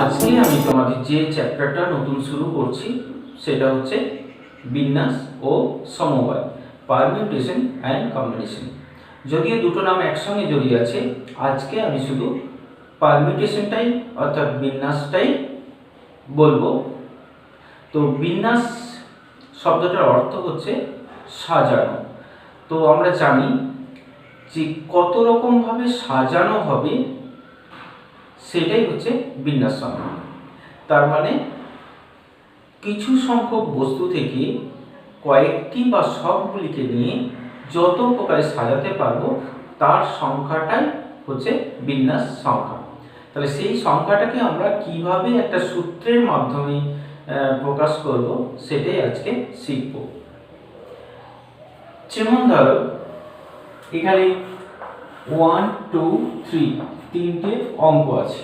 আজকে আমি তোমাদের যে চ্যাপ্টারটা নতুন শুরু করছি সেটা হচ্ছে বিন্যাস ও সমবায়, পারমিউটেশন অ্যান্ড কম্বিনেশন। যদিও দুটো নাম একসঙ্গে জড়িয়ে আছে, আজকে আমি শুধু পারমিউটেশনটাই অর্থাৎ বিন্যাসটাই বলবো। তো বিন্যাস শব্দটার অর্থ হচ্ছে সাজানো। তো আমরা জানি যে কত রকমভাবে সাজানো হবে সেটাই হচ্ছে বিন্যাস সংখ্যা। তার মানে কিছু সংখ্যক বস্তু থেকে কয়েকটি বা সবগুলিকে নিয়ে যত প্রকারে সাজাতে পারবো তার সংখ্যাটাই হচ্ছে বিন্যাস সংখ্যা। তাহলে সেই সংখ্যাটাকে আমরা কিভাবে একটা সূত্রের মাধ্যমে প্রকাশ করব সেটাই আজকে শিখব। যেমন ধরো এখানে 1 2 3 তিনটে অঙ্ক আছে।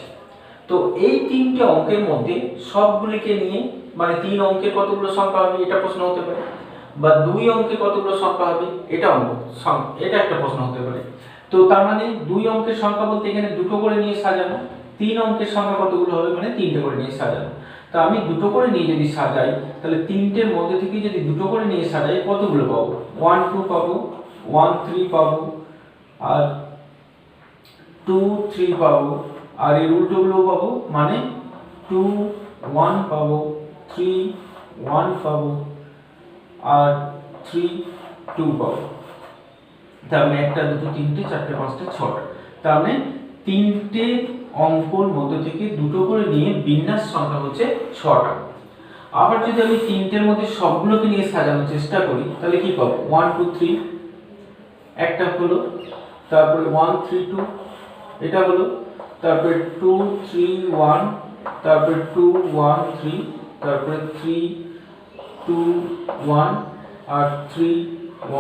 তো এই তিনটে অঙ্কের মধ্যে সবগুলিকে নিয়ে মানে 3 অঙ্কের কতগুলো সংখ্যা হবে এটা প্রশ্ন হতে পারে, বা 2 অঙ্কের কতগুলো সংখ্যা হবে এটা এটা একটা প্রশ্ন হতে পারে। তো তার মানে 2 অঙ্কের সংখ্যা বলতে এখানে দুটো করে নিয়ে সাজানো, 3 অঙ্কের সংখ্যা কতগুলো হবে মানে তিনটে করে নিয়ে সাজানো। তো আমি দুটো করে নিয়ে যদি সাজাই তাহলে তিনটের মধ্যে থেকে যদি দুটো করে নিয়ে সাজাই কতগুলো পাবো? 1 2 পাবো, 1 3 পাবো, আর 2 3 পাবো, আর এর উল্টোগুলো পাবো মানে 2 1 পাবো, 3 1 পাবো, আর 3 2 পাবো। তার মানে একটা দুটো তিনটে চারটে পাঁচটা ছটা। তার মানে তিনটে অঙ্কর মধ্যে থেকে দুটো করে নিয়ে বিন্যাস সংখ্যা হচ্ছে 6টা। আবার যদি আমি তিনটের মধ্যে সবগুলোকে নিয়ে সাজানোর চেষ্টা করি তাহলে কি পাবো? 1 2 3 একটা হলো, তারপরে 1 3 2 এটা হলো, তারপরে 2 3 1, তারপরে 2 1 3, তারপরে 3 2 1 আর 3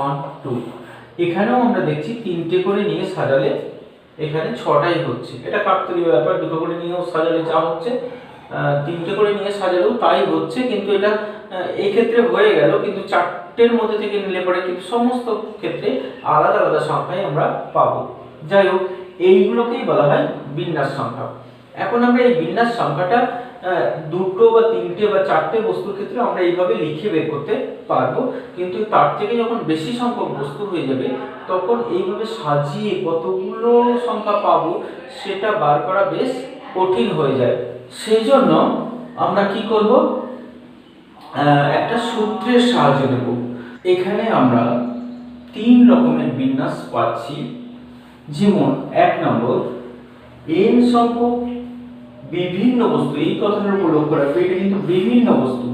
1 2। এখানেও আমরা দেখছি তিনটে করে নিয়ে সাজালে এখানে 6টাই হচ্ছে। এটা কাকতালীয় ব্যাপার, দুটো করে নিয়েও সাজালে যা হচ্ছে তিনটে করে নিয়ে সাজালেও তাই হচ্ছে, কিন্তু এটা এই ক্ষেত্রে হয়ে গেল, কিন্তু চারটের মধ্যে থেকে নিলে পরে কিন্তু সমস্ত ক্ষেত্রে আলাদা আলাদা সংখ্যাই আমরা পাবো। যাই হোক, এইগুলোকেই বলা হয় বিন্যাস সংখ্যা। এখন আমরা এই বিন্যাস সংখ্যাটা দুটো বা তিনটে বা চারটে বস্তুর ক্ষেত্রে আমরা এইভাবে লিখে বের করতে পারবো, কিন্তু তার থেকে যখন বেশি সংখ্যক বস্তু হয়ে যাবে তখন এইভাবে সাজিয়ে কতগুলো সংখ্যা পাবো সেটা বার করা বেশ কঠিন হয়ে যায়। সেই জন্য আমরা কি করব, একটা সূত্রের সাহায্য নেব। এখানে আমরা 3 রকমের বিন্যাস পাচ্ছি। যেমন 1 নম্বর, n সংখ্যক বিভিন্ন বস্তু, এই কথাটার উপর লক্ষ্য রাখবে, এটা কিন্তু বিভিন্ন বস্তু,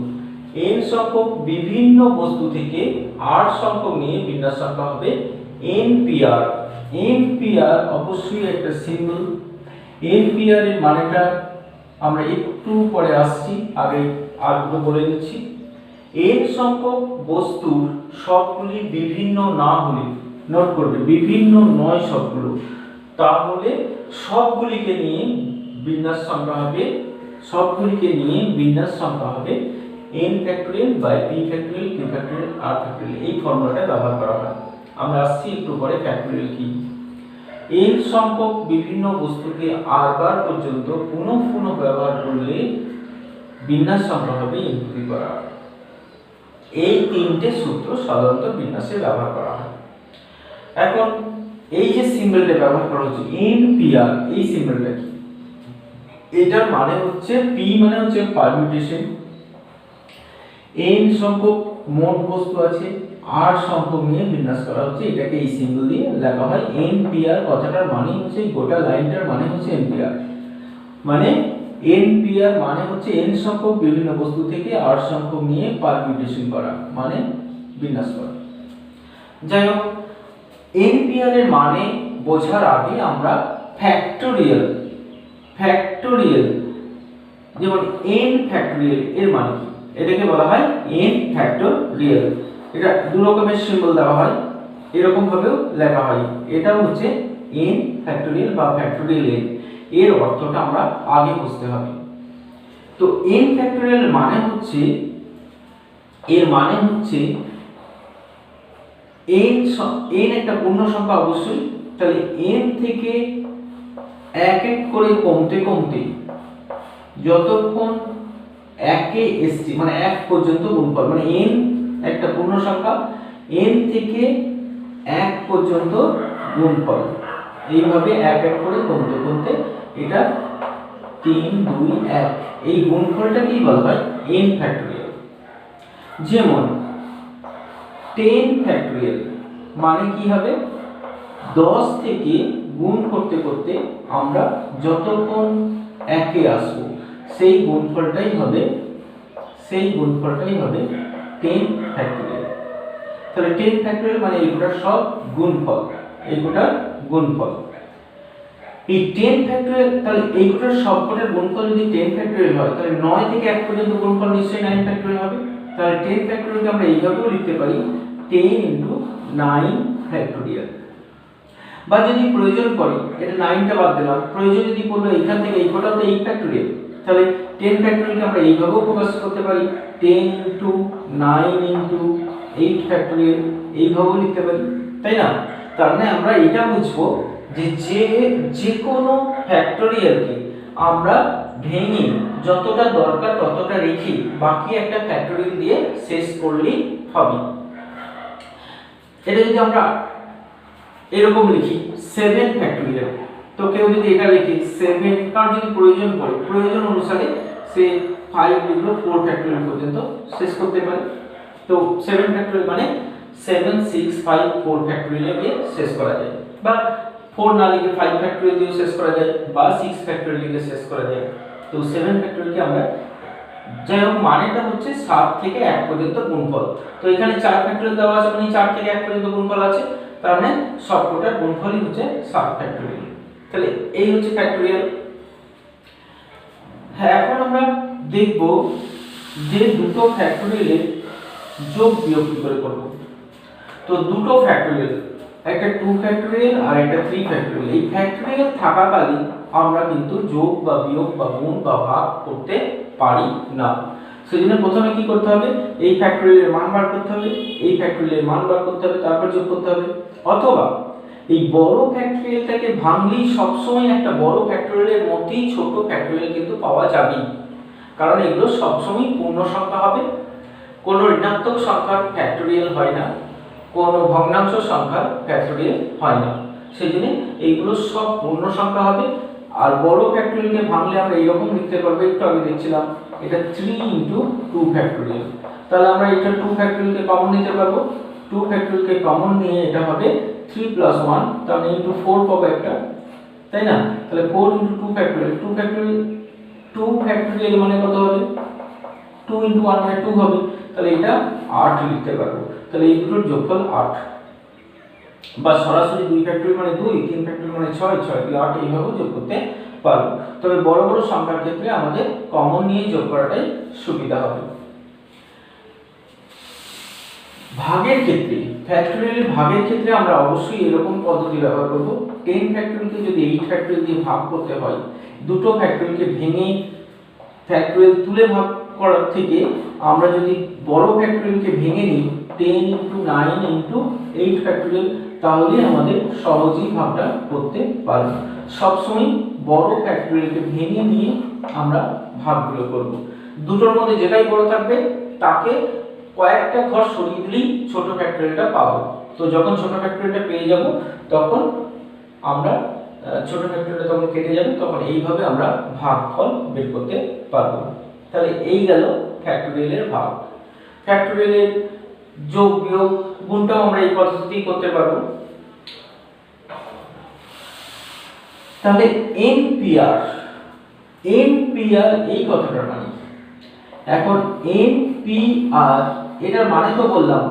n সংখ্যক বিভিন্ন বস্তু থেকে r সংখ্যক নিয়ে বিন্যাস সংখ্যা হবে npr। npr অবশ্যই একটা সিম্বল। npr এর মানেটা আমরা একটু পরে আসছি, আগে আরগুলো বলে দিচ্ছি। n সংখ্যক বস্তুর সবগুলি বিভিন্ন না হলে, নোট করবে বিভিন্ন নয় সবগুলো, তাহলে সবগুলিকে নিয়ে বিন্যাস সংখ্যা হবে, সবগুলিকে নিয়ে বিন্যাস সংখ্যা হবে n factorial by p factorial q factorial r factorial. এই ফর্মুলাটা ব্যবহার করা হয়। আমরা আসছি একটু পরে ফ্যাক্টরিয়াল কি। n সংখ্যক বিভিন্ন বস্তুকে r বার পর্যন্ত পুনঃ পুনঃ ব্যবহার করলে বিন্যাস সংখ্যা হবে n two the power r। এই তিনটে সূত্র সাধারণত বিন্যাসে ব্যবহার করা হয়। এখন এই যে সিম্বলটা ব্যবহার করা হচ্ছে npr, এই সিম্বলটা কি? এটার মানে হচ্ছে p মানে হচ্ছে পারমিউটেশন, n সংখ্যক মোট বস্তু আছে, r সংখ্যক নিয়ে বিন্যাস করা হচ্ছে, এটাকে এই সিম্বল দিয়ে লেখা হয় npr। কথাটার মানে হচ্ছে গোটা লাইনটার মানে হচ্ছে npr, মানে npr মানে হচ্ছে n সংখ্যক বিভিন্ন বস্তু থেকে r সংখ্যক নিয়ে পারমিউটেশন করা, মানে বিন্যাস করা। যাই হোক, npr এর মানে বোঝার আগে আমরা ফ্যাক্টরিয়াল যেমন n ফ্যাক্টরিয়াল এর মানে কি, এটাকে বলা হয় n ফ্যাক্টরিয়াল। এটা দু রকমের সিম্বল দেওয়া হয়, এরকম ভাবেও লেখা হয়। এটা হচ্ছে n ফ্যাক্টরিয়াল বা ফ্যাক্টরিয়াল n, এর অর্থটা আমরা আগে বুঝতে হবে। তো n ফ্যাক্টরিয়াল মানে হচ্ছে, এর মানে হচ্ছে n একটা পূর্ণ সংখ্যা অবশ্যই, তাহলে n থেকে এক এক করে কমতে কমতে যতক্ষণ একে এসছি মানে 1 পর্যন্ত গুণফল, মানে n একটা পূর্ণ সংখ্যা, n থেকে 1 পর্যন্ত গুণফল, এইভাবে এক এক করে গুনতে গুনতে এটা 3 2 1, এই গুণফলটাকেই বলা হয় n ফ্যাক্টোরিয়াল। যেমন 10 ফ্যাক্টোরিয়াল মানে কি হবে, 10 থেকে গুণ করতে করতে আমরা যতক্ষণ একে আসবো সেই গুণফলটাই হবে 10 ফ্যাক্টোরিয়াল। তাহলে 10 ফ্যাক্টোরিয়াল মানে এইগুলোর সব গুণফল, এইগুলোর গুণফল। এই 10 ফ্যাক্টোরিয়াল, তাহলে এইগুলোর সবকটার গুণফল যদি 10 ফ্যাক্টোরিয়াল হয়, তাহলে 9 থেকে 1 পর্যন্ত গুণফল নিশ্চয়ই 9 ফ্যাক্টোরিয়াল হবে। তাহলে 10 ফ্যাক্টোরিয়ালকে আমরা এইভাবেও লিখতে পারি 10 × 9 ফ্যাক্টোরিয়াল। বা যদি প্রয়োজন পড়ে, এটা 9টা বাদ দিলাম, প্রয়োজন যদি পড়লো এখান থেকে এই কটাও তো 8 ফ্যাক্টোরিয়াল, তাহলে 10 ফ্যাক্টোরিয়ালকে আমরা এইভাবেও প্রকাশ করতে পারি 10 × 9 × 8 ফ্যাক্টোরিয়াল, এইভাবেও লিখতে পারি, তাই না? তার মানে আমরা এটা বুঝবো যে যে কোনো ফ্যাক্টোরিয়ালকে আমরা ভেঙে যতটা দরকার ততটা রেখে বাকি একটা ফ্যাক্টোরিয়াল দিয়ে শেষ করলেই হবে। এটা যদি আমরা এরকম লিখি 7 ফ্যাক্টোরিয়াল, তো কেউ যদি এটা লিখে 7, কার যদি প্রয়োজন পড়ে প্রয়োজন অনুসারে সে 5 লিখলো 4 ফ্যাক্টোরিয়াল পর্যন্ত শেষ করতে পারে। তো 7 ফ্যাক্টোরিয়াল মানে 7 6 5 4 ফ্যাক্টোরিয়াল দিয়ে শেষ করা যায়, বা 4 না লিখে 5 ফ্যাক্টোরিয়াল দিয়ে শেষ করা যায়, বা 6 ফ্যাক্টোরিয়াল দিয়ে শেষ করা যায়। তো 7 ফ্যাক্টোরিয়ালকে আমরা, যাই হোক মানেটা হচ্ছে 7 থেকে 1 পর্যন্ত গুণফল। তো এখানে 4 ফ্যাক্টোরিয়াল দেওয়া আছে মানে 4 থেকে 1 পর্যন্ত গুণফল আছে, তার মানে সবকটার গুণফলই হচ্ছে 7 ফ্যাক্টোরিয়াল। তাহলে এই হচ্ছে ফ্যাক্টোরিয়াল। হ্যাঁ, এখন আমরা দেখব যে দুটো ফ্যাক্টোরিয়ালের যোগ বিয়োগ কি করে করব। তো দুটো ফ্যাক্টোরিয়াল, একটা 2 ফ্যাক্টোরিয়াল আর একটা 3 ফ্যাক্টোরিয়াল, এই ফ্যাক্টোরিয়াল থাকাকালীন আমরা কিন্তু যোগ বা বিয়োগ বা গুণ বা ভাগ করতে পারি না। সেজন্য প্রথমে কি করতে হবে, এই ফ্যাক্টোরিয়ালের মান বার করতে হবে, এই ফ্যাক্টোরিয়ালের মান বার করতে হবে, তারপর যোগ করতে হবে। অথবা এই বড় ফ্যাক্টোরিয়ালটাকে ভাঙলেই সবসময় একটা বড় ফ্যাক্টোরিয়ালের মধ্যেই ছোট ফ্যাক্টোরিয়াল কিন্তু পাওয়া যাবে, কারণ এগুলো সবসময় পূর্ণ সংখ্যা হবে, কোনো ঋণাত্মক সংখ্যার ফ্যাক্টোরিয়াল হয় না, কোনো ভগ্নাংশ সংখ্যার ফ্যাক্টোরিয়াল হয় না। সেজন্য এইগুলো সব পূর্ণ সংখ্যা হবে। আর বড় ফ্যাক্টোরিয়ালকে ভাঙলে আমরা এইরকম লিখতে পারবো, একটু আগে দেখছিলাম এটা 3 × 2 ফ্যাক্টোরিয়াল। তাহলে আমরা এটা 2 ফ্যাক্টোরিয়ালকে কমন নিতে পারবো, 2 ফ্যাক্টোরিয়ালকে কমন নিয়ে এটা হবে 3 + 1, তাহলে ইনটু 4 পাবো একটা, তাই না? তাহলে 4 × 2 ফ্যাক্টোরিয়াল, 2 ফ্যাক্টোরিয়াল মানে কত হবে, 2 × 1 মানে 2 হবে, তাহলে এটা 8 লিখতে পারবো। তাহলে এই দুটোর যোগফল 8, বা সরাসরি 2 ফ্যাক্টোরিয়াল মানে 2, 3 ফ্যাক্টোরিয়াল মানে 6, 6 দিয়ে 8 এইভাবে যোগ করতে পারবো। তবে বড় বড় সংখ্যার ক্ষেত্রে আমাদের কমন নিয়ে যোগ করাটাই সুবিধা হবে। ভাগের ক্ষেত্রে, ফ্যাক্টোরিয়ালের ভাগের ক্ষেত্রে আমরা অবশ্যই এরকম পদ্ধতি ব্যবহার করব। 10 ফ্যাক্টোরিয়ালকে যদি 8 ফ্যাক্টোরিয়াল দিয়ে ভাগ করতে হয়, দুটো ফ্যাক্টোরিয়ালকে ভেঙে ফ্যাক্টোরিয়াল তুলে ভাগ করার থেকে আমরা যদি বড় ফ্যাক্টোরিয়ালকে ভেঙে নিই 10 × 9 × 8 ফ্যাক্টোরিয়াল, তাহলে আমাদের সহজেই ভাগটা করতে পারব। সবসময় বড় ফ্যাক্টোরিয়ালকে ভেঙে নিয়ে আমরা ভাগগুলো করব। দুটোর মধ্যে যেটাই বড় থাকবে তাকে কয়েকটা ঘর সরিয়ে দিলেই ছোট ফ্যাক্টোরিয়ালটা পাবো। তো যখন ছোট ফ্যাক্টোরিয়ালটা পেয়ে যাব তখন আমরা ছোট ফ্যাক্টোরিয়ালটা তখন কেটে যাবে, তখন এইভাবে আমরা ভাগফল বের করতে পারবো। তাহলে এই গেল ফ্যাক্টোরিয়ালের ভাগ। ফ্যাক্টোরিয়ালের যোগ বিয়োগ গুণটাও আমরা এই পদ্ধতিতেই করতে পারবো। তাহলে NPR এই কথাটার মানে, এখন NPR এটার মানে তো বললাম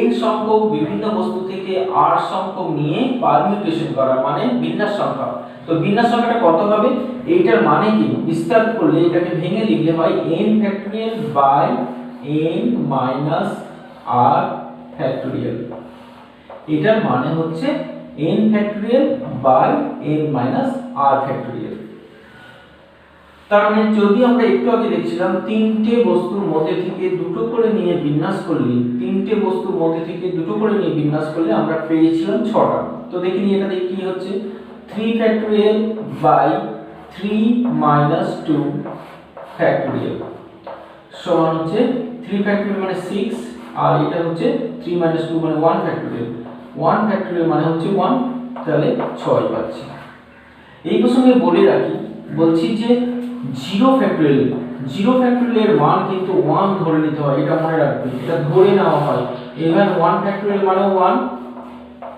n সংখ্যক বিভিন্ন বস্তু থেকে r সংখ্যক নিয়ে পারমিউটেশন করা, মানে বিন্যাস সংখ্যা। তো বিন্যাস সংখ্যাটা কত হবে, এইটার মানে কি, বিস্তার করলে এটাকে ভেঙে লিখলে হয় n factorial by n minus r factorial. এটার মানে হচ্ছে n factorial by n minus r factorial. তার মানে যদি আমরা একটু আগে দেখছিলাম তিনটে বস্তুর মধ্যে থেকে দুটো করে নিয়ে বিন্যাস করলে, তিনটে বস্তুর মধ্যে থেকে দুটো করে নিয়ে বিন্যাস করলে আমরা পেয়েছিলাম 6টা। তো দেখি এটা দেখি কি হচ্ছে, 3 ফ্যাক্টোরিয়াল বাই 3 - 2 ফ্যাক্টোরিয়াল সমান হচ্ছে 3 ফ্যাক্টোরিয়াল মানে 6 আর এটা হচ্ছে 3 - 2 মানে 1 ফ্যাক্টোরিয়াল 1 ফ্যাক্টোরিয়াল মানে হচ্ছে 1 তাহলে 6 পাচ্ছি। এই প্রসঙ্গে বলে রাখি বলছি যে 0 ফ্যাক্টোরিয়ালের মান কিন্তু 1 ধরে নিতে হয়, এটা মনে রাখবে, এটা ধরে নেওয়া হয়। এবার 1 ফ্যাক্টোরিয়াল মানে 1,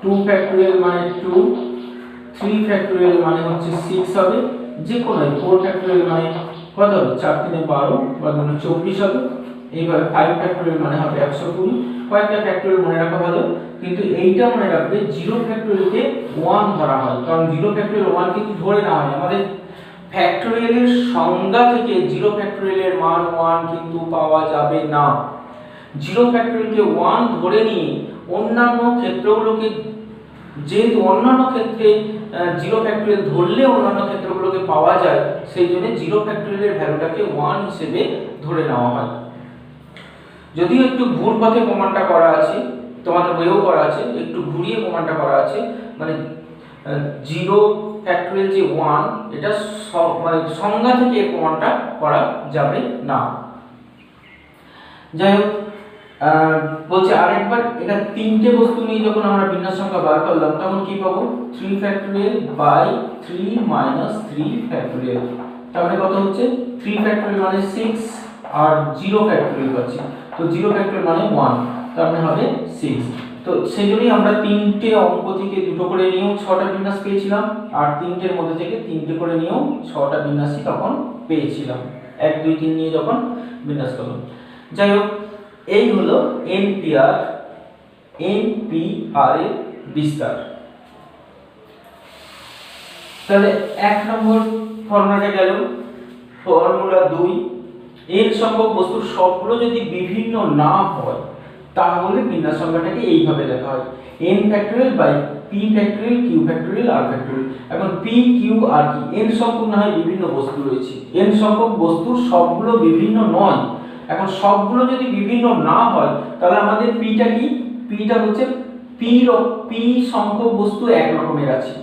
2 ফ্যাক্টোরিয়াল মানে 2, 3 ফ্যাক্টোরিয়াল মানে হচ্ছে 6 হবে, যে কোনো 4 ফ্যাক্টোরিয়াল মানে কত হবে 4 3 12 বা 24 হবে। এইবার 5 ফ্যাক্টোরিয়াল মানে হবে 120। কয়েকটা ফ্যাক্টোরিয়াল মনে রাখা ভালো, কিন্তু এইটা মনে রাখবে 0 ফ্যাক্টোরিয়ালকে 1 ধরা হয়, কারণ 0 ফ্যাক্টোরিয়াল 1 কিন্তু ধরে নেওয়া হয়। আমাদের ফ্যাক্টোরিয়ালের সংজ্ঞা থেকে 0 ফ্যাক্টোরিয়ালের মান 1 কিন্তু পাওয়া যাবে না। 0 ফ্যাক্টোরিয়ালকে 1 ধরে নিয়ে অন্যান্য ক্ষেত্রগুলোকে, যেহেতু অন্যান্য ক্ষেত্রে 0 ফ্যাক্টোরিয়াল ধরলে অন্যান্য ক্ষেত্রগুলোকে পাওয়া যায়, সেই জন্য 0 ফ্যাক্টোরিয়ালের ভ্যালুটাকে 1 হিসেবে ধরে নেওয়া হয়। যদিও একটু ভুল পথে প্রমাণটা করা আছে, তোমাদের বইয়েও করা আছে, একটু ঘুরিয়ে প্রমাণটা করা আছে, মানে 0 ফ্যাক্টোরিয়াল যে 1 এটা মানে সংজ্ঞা থেকে এই প্রমাণটা করা যাবে না। যাই হোক, বলছে আরেকবার, এটা তিনটে বস্তু নিয়ে যখন আমরা বিন্যাস সংখ্যা বার করলাম তখন কি পাবো 3 ফ্যাক্টোরিয়াল বাই 3 মাইনাস 3 ফ্যাক্টোরিয়াল, তাহলে কত হচ্ছে 3 ফ্যাক্টোরিয়াল মানে 6 আর 0 ফ্যাক্টোরিয়াল পাচ্ছি, তো 0 ফ্যাক্টোরিয়াল মানে 1, তার মানে হবে 6। তো সেজন্যই আমরা তিনটে অঙ্ক থেকে দুটো করে নিয়েও 6টা বিন্যাস পেয়েছিলাম, আর তিনটের মধ্যে থেকে তিনটে করে নিয়েও 6টা বিন্যাসই তখন পেয়েছিলাম, 1 2 3 নিয়ে যখন বিন্যাস করলাম। যাই হোক, এই হলো এনপিআর এর বিস্তার। তাহলে 1 নম্বর ফর্মুলাটা গেল। ফর্মুলা 2, n সংখ্যক বস্তুর সবগুলো যদি বিভিন্ন না হয় তাহলে বিন্যাস সংখ্যাটাকে এইভাবে লেখা হয় n factorial by p factorial q factorial r factorial. এখন p q r কি, n সংখ্যক না হয় বিভিন্ন বস্তু রয়েছে, n সংখ্যক বস্তুর সবগুলো বিভিন্ন নয়। এখন সবগুলো যদি বিভিন্ন না হয় তাহলে আমাদের pটা কি, pটা হচ্ছে p সংখ্যক বস্তু এক রকমের আছে,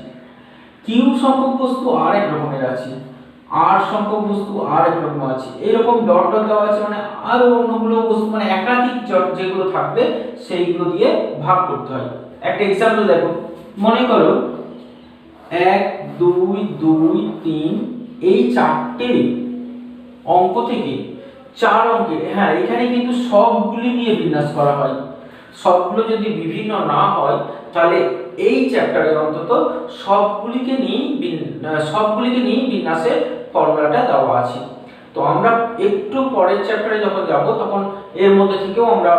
q সংখ্যক বস্তু আর এক রকমের আছে, r সংখ্যক বস্তু আর এক রকম আছে, এরকম ডট ডট দেওয়া আছে, মানে আরো অন্যগুলো বস্তু মানে একাধিক যেগুলো থাকবে সেইগুলো দিয়ে ভাগ করতে হয়। একটা एग्जांपल দেখো, মনে করো 1 2 2 3 এই চারটে অঙ্ক থেকে 4 অঙ্কে, হ্যাঁ এখানে কিন্তু সবগুলি নিয়ে বিন্যাস করা হয়। সবগুলো যদি বিভিন্ন না হয় তাহলে এই চ্যাপ্টারে অন্তত সবগুলিকে নিয়ে বিন্যাসের ফর্মুলাটা দেওয়া আছে। তো আমরা একটু পরের চ্যাপ্টারে যখন যাব তখন এর মধ্যে থেকেও আমরা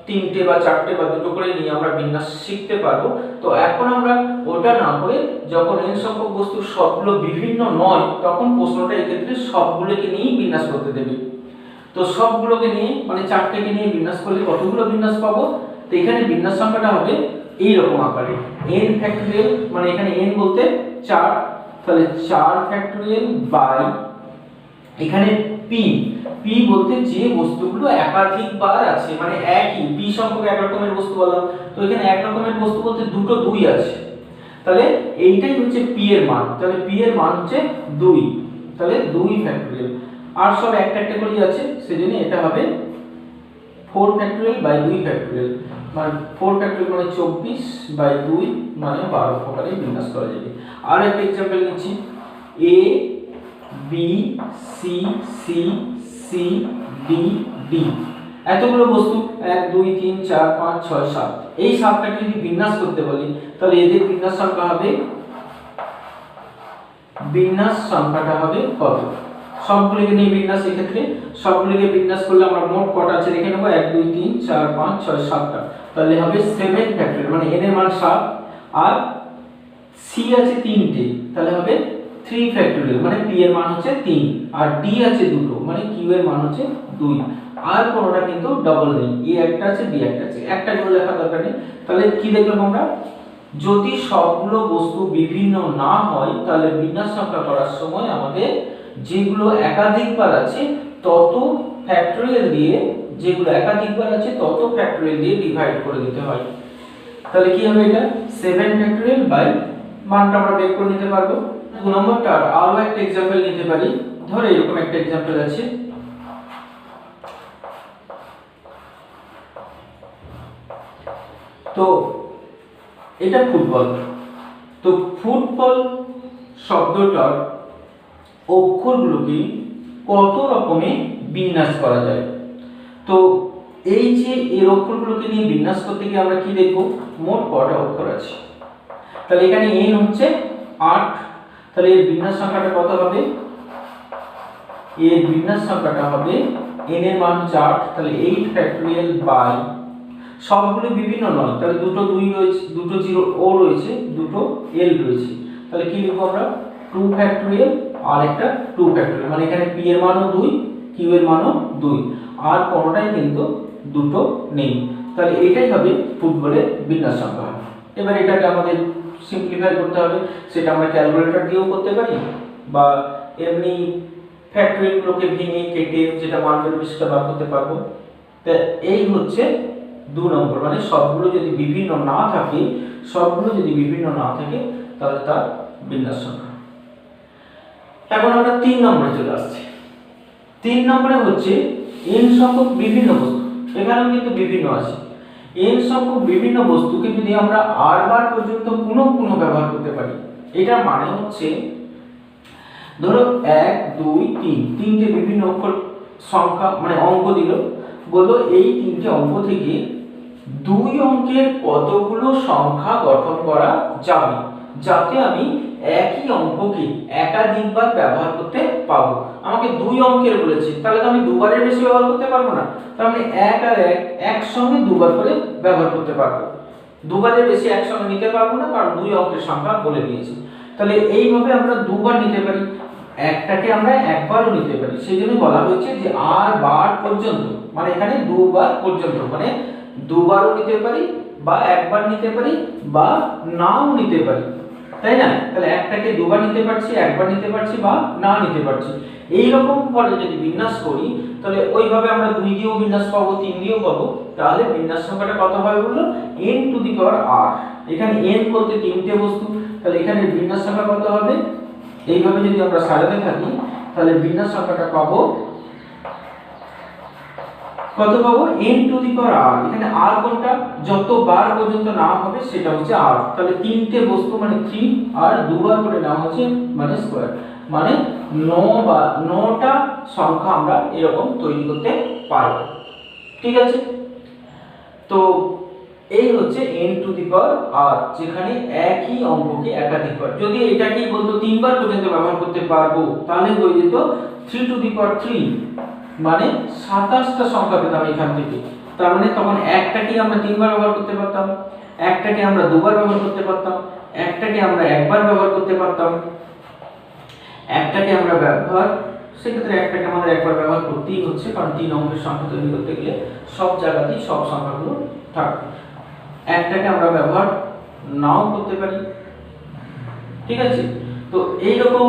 3টে বা 4টে বা 2টো করে নিয়ে আমরা বিন্যাস শিখতে পারবো। তো এখন আমরা ওটা না করে যখন n সংখ্যক বস্তুর সবগুলো বিভিন্ন নয় তখন প্রশ্নটা এক্ষেত্রে সবগুলোকে নিয়ে বিন্যাস করতে দেবে। তো সবগুলোকে নিয়ে মানে 4টেকে নিয়ে বিন্যাস করলে কতগুলো বিন্যাস পাবো, তো এখানে বিন্যাস সংখ্যাটা হবে এই রকম আকারে n ফ্যাক্টোরিয়াল, মানে এখানে n বলতে 4, তাহলে 4 ফ্যাক্টোরিয়াল বাই এখানে p বলতে যে বস্তুগুলো একাধিকবার আছে, মানে একই p সংখ্যক এক রকমের বস্তু বললাম, তো এখানে এক রকমের বস্তু বলতে দুটো 2 আছে, তাহলে এইটাই হচ্ছে p এর মান, তাহলে p এর মান হচ্ছে 2, তাহলে 2 ফ্যাক্টোরিয়াল, আর সব একটা একটা করে আছে সেজন্য এটা হবে 4 ফ্যাক্টোরিয়াল বাই 2 ফ্যাক্টোরিয়াল, মানে 4 ফ্যাক্টোরিয়াল মানে 24 বাই 2 মানে 12 প্রকারে বিন্যাস করা যাবে। আর একটা एग्जांपल নিচ্ছি, a b c c c d d এতগুলো বস্তু 1 2 3 4 5 6 7, এই 7টাকে যদি বিন্যাস করতে বলি তাহলে এদের বিন্যাস সংখ্যা হবে, বিন্যাস সংখ্যাটা হবে কত, সবগুলোকে নিয়ে বিন্যাস, এক্ষেত্রে সবগুলোকে বিন্যাস করলে আমরা মোট কটা আছে দেখে নেব, 1 2 3 4 5 6 7টা, তাহলে হবে 7 ফ্যাক্টোরিয়াল, মানে n এর মান 7 আর c আছে 3টে, তাহলে হবে 3 ফ্যাক্টোরিয়াল, মানে p এর মান হচ্ছে 3 আর d আছে দুটো, মানে q এর মান হচ্ছে 2, আর কোনোটা কিন্তু ডাবল নেই, a একটা আছে b একটা আছে, একটা করে লেখা দরকার নেই। তাহলে কি দেখলাম আমরা, যদি সবগুলো বস্তু বিভিন্ন না হয় তাহলে বিন্যাস সংখ্যা করার সময় আমাদের যেগুলো একাধিকবার আছে তত ফ্যাক্টোরিয়াল দিয়ে, যেগুলো একাধিকবার আছে তত ফ্যাক্টোরিয়াল দিয়ে ডিভাইড করে দিতে হয়। তাহলে কি হবে, এটা 7 ফ্যাক্টোরিয়াল বাই মানটা আমরা বের করে নিতে পারবো। 2 নম্বরটার আরো একটা एग्जांपल নিতে পারি, ধরো এরকম একটা एग्जांपल আছে তো এটা ফুটবল। তো ফুটবল শব্দটার অক্ষরগুলোকে কত রকমে বিন্যাস করা যায়। তো এই যে এর অক্ষরগুলোকে নিয়ে বিন্যাস করতে গিয়ে আমরা কি দেখব, মোট কটা অক্ষর আছে। তাহলে এখানে n হচ্ছে 8, তাহলে এর বিন্যাস সংখ্যাটা কত হবে, এর বিন্যাস সংখ্যাটা হবে n এর মান 8, তাহলে 8 ফ্যাক্টরিয়াল বাই, সবগুলো বিভিন্ন নয়, তাহলে দুটো 2 রয়েছে, দুটো 0 ও রয়েছে, দুটো l রয়েছে, তাহলে কি লিখব আমরা 2 ফ্যাক্টরিয়াল আর একটা 2 ফ্যাক্টরিয়াল, মানে এখানে p এর মানও 2, q এর মানও 2, আর কোনোটাই কিন্তু দুটো নেই। তাহলে এটাই হবে ফুটবলের বিন্যাস সংখ্যা। এবার এটাকে আমাদের সিম্পলিফাই করতে হবে, সেটা আমরা ক্যালকুলেটর দিয়েও করতে পারি বা এমনি ফ্যাক্টরিয়ালগুলোকে ভেঙে কেটে যেটা মান বেরোবে সেটা বার করতে পারবো। তা এই হচ্ছে 2 নম্বর, মানে সবগুলো যদি বিভিন্ন না থাকে, তাহলে তার বিন্যাস সংখ্যা। এখন আমরা 3 নম্বরে চলে আসছি। 3 নম্বরে হচ্ছে n সংখ্যক বিভিন্ন বস্তু, এখানেও কিন্তু বিভিন্ন আছে। n সংখ্যক বিভিন্ন বস্তুকে যদি আমরা r বার পর্যন্ত পুনঃ পুনঃ ব্যবহার করতে পারি, এটার মানে হচ্ছে ধরো 1 2 3 তিনটে বিভিন্ন অক্ষর সংখ্যা মানে অঙ্ক দিল, বললো এই তিনটে অঙ্ক থেকে 2 অঙ্কের কতগুলো সংখ্যা গঠন করা যাবে যাতে আমি একই অঙ্ককে একাধিকবার ব্যবহার করতে পারবো। আমাকে 2 অঙ্কের বলেছে, তাহলে তো আমি দুবারের বেশি ব্যবহার করতে পারবো না, তাহলে আমি 1 আর 1 একসঙ্গে দুবার করে ব্যবহার করতে পারবো। দুবারের বেশি একসঙ্গে নিতে পারবো না, কারণ 2 অঙ্কের সংখ্যা বলে দিয়েছে। তাহলে এইভাবে আমরা দুবার নিতে পারি, একটাকে আমরা একবারও নিতে পারি। সেই জন্য বলা হয়েছে যে r বার পর্যন্ত, মানে এখানে 2 বার পর্যন্ত, মানে দুবারও নিতে পারি বা একবার নিতে পারি বা নাও নিতে পারি, তাই না? তাহলে একটাকে দুবার নিতে পারছি, একবার নিতে পারছি বা না নিতে পারছি। এই রকম করে যদি বিন্যাস করি, তাহলে ওইভাবে আমরা 2 দিয়েও বিন্যাস পাবো, 3 দিয়েও পাবো। তাহলে বিন্যাস সংখ্যাটা কত হবে বললো, n two the power r। এখানে n বলতে তিনটে বস্তু, তাহলে এখানে বিন্যাস সংখ্যা কত হবে, এইভাবে যদি আমরা সাজাতে থাকি তাহলে বিন্যাস সংখ্যাটা পাবো কত পাবো, n two the power r। এখানে r কোনটা, যতবার পর্যন্ত নাম হবে সেটা হচ্ছে r। তাহলে তিনটে বস্তু মানে 3 আর দুবার করে নাম হচ্ছে মানে স্কয়ার, মানে 9টা সংখ্যা আমরা এরকম তৈরি করতে পারব। ঠিক আছে, তো এই হচ্ছে n two the power r, যেখানে একই অঙ্ককে একাধিকবার, যদি এটাকেই বলতো 3 বার পর্যন্ত ব্যবহার করতে পারবো, তাহলে হয়ে যেত 3 টু দি পাওয়ার 3, মানে 27টা সংখ্যা পেতাম এখান থেকে। তার মানে তখন একটাকে আমরা 3 বার ব্যবহার করতে পারতাম, একটাকে আমরা 2 বার ব্যবহার করতে পারতাম, একটাকে আমরা একবার ব্যবহার করতে পারতাম, একটাকে আমরা সেক্ষেত্রে একটাকে আমাদের একবার ব্যবহার করতেই হচ্ছে, কারণ 3 অঙ্কের সংখ্যা তৈরি করতে গেলে সব জায়গাতেই সব সংখ্যাগুলো থাকবে। একটাকে আমরা ব্যবহার নাও করতে পারি। ঠিক আছে, তো এইরকম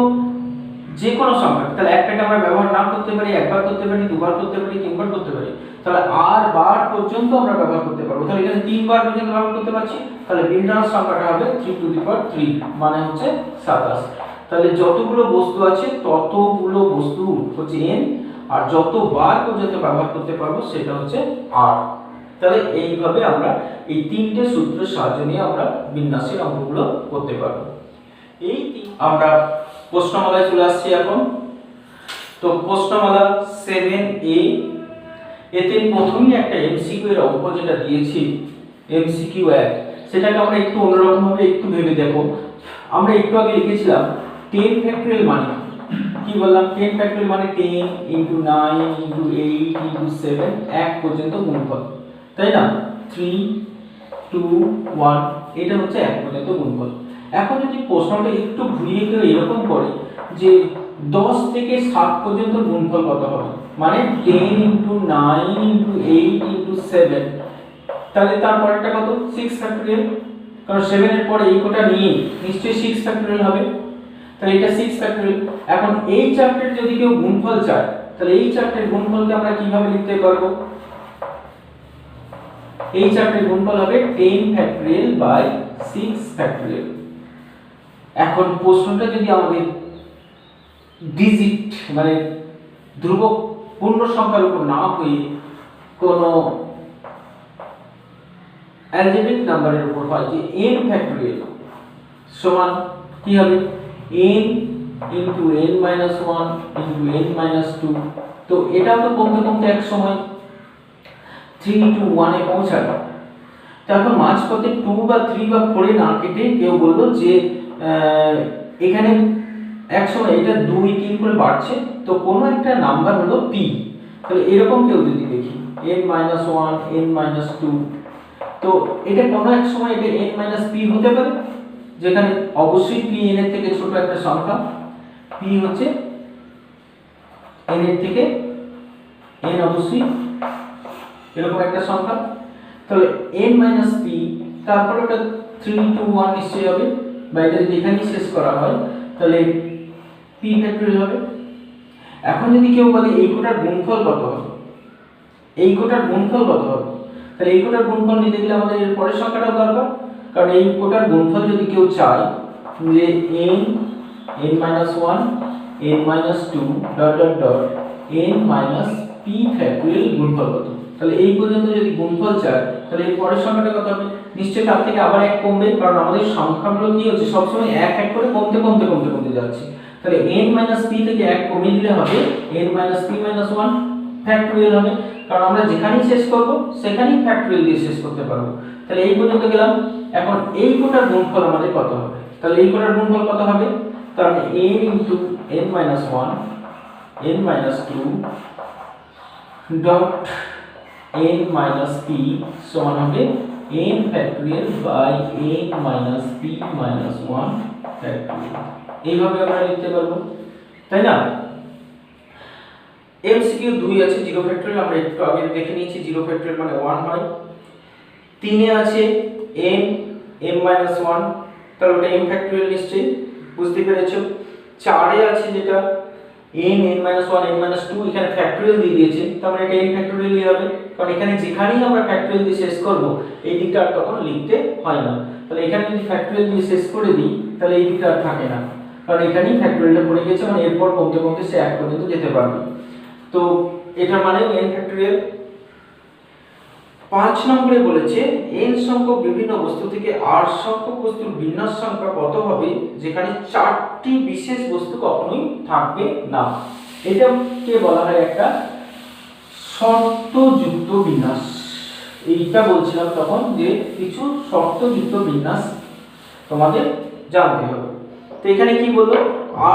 যে কোনো সংখ্যা, তাহলে একটাকে আমরা ব্যবহার না করতে পারি, একবার করতে পারি, দুবার করতে পারি, তিনবার করতে পারি, তাহলে r বার পর্যন্ত আমরা ব্যবহার করতে পারবো। তাহলে এখানে 3 বার পর্যন্ত ব্যবহার করতে পারছি, তাহলে বিন্যাস সংখ্যাটা হবে 3 টু দি পাওয়ার 3, মানে হচ্ছে 27। তাহলে যতগুলো বস্তু আছে ততগুলো বস্তু হচ্ছে n, আর যতবার পর্যন্ত ব্যবহার করতে পারবো সেটা হচ্ছে r। তাহলে এইভাবে আমরা এই তিনটে সূত্রের সাহায্য নিয়ে আমরা বিন্যাসের অঙ্কগুলো করতে পারবো। এই আমরা প্রশ্নমালায় চলে আসছি এখন। তো প্রশ্নমালা 7a, এতে প্রথমেই একটা এমসিকিউ এর অঙ্ক যেটা দিয়েছি, এমসিকিউ 1, সেটাকে আমরা একটু অন্যরকম ভাবে একটু ভেবে দেখো। আমরা একটু আগে লিখেছিলাম 10 ফ্যাক্টরিয়াল মানে কি বললাম, 10 ফ্যাক্টরিয়াল মানে 10 * 9 * 8 * 7 এক পর্যন্ত গুণফল, তাই না? 3 2 1, এটা হচ্ছে এক পর্যন্ত গুণফল। এখন যদি প্রশ্নটা একটু ঘুরিয়ে কেউ এরকম করে যে 10 থেকে 7 পর্যন্ত গুণফল কত হবে, মানে 10 * 9 * 8 * 7, তাহলে তারপরটা কত, 6 ফ্যাক্টরিয়াল, কারণ 7 এর পরে এই কোটা নিয়ে নিশ্চয়ই 6 ফ্যাক্টরিয়াল হবে, তাহলে এটা 6 ফ্যাক্টরিয়াল। এখন এই চারটির যদি কেউ গুণফল চায়, তাহলে এই চারটির গুণফলকে আমরা কিভাবে লিখতে পারবো, এই চারটির গুণফল হবে 10 ফ্যাক্টরিয়াল বাই 6 ফ্যাক্টরিয়াল। এখন প্রশ্নটা যদি আমাদের ডিজিট মানে ধ্রুবক পূর্ণ সংখ্যার উপর না হয়ে কোনো অ্যালজেব্রিক নাম্বারের উপর হয় যে n ফ্যাক্টোরিয়াল সমান কি হবে n into n minus 1 into n minus 2। তো এটা তো কমতে কমতে এক সময় 3 টু 1 এ পৌঁছাবে। তখন মাঝপথে 2 বা 3 বা 4 এ না কেটে কেউ বললো যে এখানে এক সময় এটা 2 3 করে বাড়ছে, তো কোনো একটা নাম্বার হলো p। তাহলে এরকম কেউ যদি দেখি n মাইনাস 1 n মাইনাস 2, তো এটা কোনো এক সময় এটা n মাইনাস p হতে পারে, যেখানে অবশ্যই p n এর থেকে ছোট একটা সংখ্যা, p হচ্ছে n এর থেকে n অবশ্যই এরকম একটা সংখ্যা। তাহলে n মাইনাস p, তারপর ওটা 3 টু 1 নিশ্চয়ই হবে, বা এটা যদি এখানে শেষ করা হয় তাহলে p ফ্যাক্টরিয়াল হবে। এখন যদি কেউ বলে এই কোটার গুণফল কত হবে, এই কোটার গুণফল কত হবে, তাহলে এই কোটার গুণফল নিতে গেলে আমাদের এর পরের সংখ্যাটাও দরকার, কারণ এই কোটার গুণফল যদি কেউ চায় যে n minus 1 n minus 2 dot dot dot n minus p factorial গুণফল কত, তাহলে এই পর্যন্ত যদি গুণফল চায় তাহলে এর পরের সংখ্যাটা কত হবে, নিশ্চয়ই তার থেকে আবার এক কমবে, কারণ আমাদের সংখ্যাগুলো কি হচ্ছে সবসময় এক এক করে কমতে কমতে কমতে কমতে যাচ্ছে। তাহলে n মাইনাস p থেকে এক কমিয়ে দিলে হবে n minus p minus 1 factorial হবে, কারণ আমরা যেখানেই শেষ করব সেখানেই ফ্যাক্টরিয়াল দিয়ে শেষ করতে পারবো। তাহলে এই পর্যন্ত গেলাম। এখন এই কোটার গুণফল আমাদের কত হবে, তাহলে এই কোটার গুণফল কত হবে, তাহলে n into n minus 1 n minus 2 dot n minus p সমান হবে n factorial by n minus p minus 1 factorial. এইভাবে আমরা লিখতে পারবো, তাই না? এমসিকিউ 2 আছে 0 ফ্যাক্টরিয়াল, আমরা একটু আগে দেখে নিয়েছি 0 ফ্যাক্টরিয়াল মানে 1 হয়। 3 এ আছে m m মাইনাস 1, তাহলে ওটা m ফ্যাক্টরিয়াল নিশ্চয়ই, বুঝতে পেরেছো। 4 এ আছে যেটা n n minus 1 n minus 2, এখানে ফ্যাক্টরিয়াল দিয়ে দিয়েছে, তার মানে এটা n ফ্যাক্টরিয়ালই হবে, কারণ এখানে যেখানেই আমরা ফ্যাক্টরিয়াল দিয়ে শেষ করব এই দিকটা আর তখন লিখতে হয় না। তাহলে এখানে যদি ফ্যাক্টরিয়াল দিয়ে শেষ করে দিই তাহলে এই দিকটা আর থাকে না, কারণ এখানেই ফ্যাক্টরিয়ালটা পড়ে গেছে, মানে এরপর কমতে কমতে সে 1 পর্যন্ত যেতে পারবে। তো এটার মানে n ফ্যাক্টরিয়াল। 5 নম্বরে বলেছে n সংখ্যক বিভিন্ন বস্তু থেকে r সংখ্যক বস্তুর বিন্যাস সংখ্যা কত হবে যেখানে 4টি বিশেষ বস্তু কখনোই থাকবে না। এটাকে বলা হয় একটা শর্তযুক্ত বিন্যাস। এইটা বলছিলাম তখন যে কিছু শর্তযুক্ত বিন্যাস তোমাদের জানতে হবে। তো এখানে কি বললো,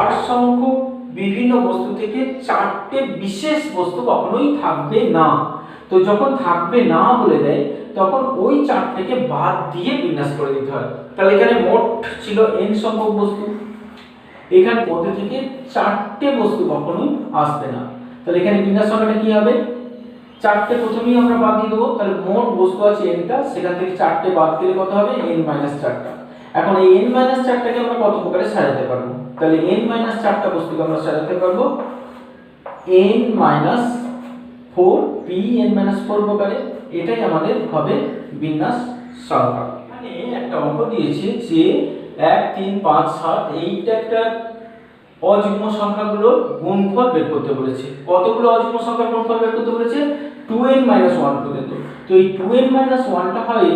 r সংখ্যক বিভিন্ন বস্তু থেকে 4টে বিশেষ বস্তু কখনোই থাকবে না। তো যখন থাকবে না বলে দেয় তখন ওই 4টিকে বাদ দিয়ে বিন্যাস করে দিতে হয়। তাহলে এখানে মোট ছিল n সংখ্যক বস্তু, এখানে মধ্যে থেকে 4টে বস্তু কখনোই আসবে না। তাহলে এখানে বিন্যাস সংখ্যাটা কি হবে, 4টে প্রথমেই আমরা বাদ দিয়ে দেবো, তাহলে মোট বস্তু আছে nটা, সেখান থেকে 4টে বাদ দিলে কত হবে n মাইনাস 4টা। এখন এই n মাইনাস 4টাকে আমরা কত প্রকারে সাজাতে পারবো, তাহলে n মাইনাস 4টা বস্তুকে আমরা সাজাতে পারবো n minus 4 p n minus 4 প্রকারে। এটাই আমাদের হবে বিন্যাস সংখ্যা। এখানে একটা অঙ্ক দিয়েছে যে 1 3 5 7, এইটা একটা অযুগ্ম সংখ্যাগুলোর গুণফল বের করতে বলেছে। কতগুলো অযুগ্ম সংখ্যার গুণফল বের করতে বলেছে, 2n 1 পর্যন্ত। তো এই 2n 1টা হয়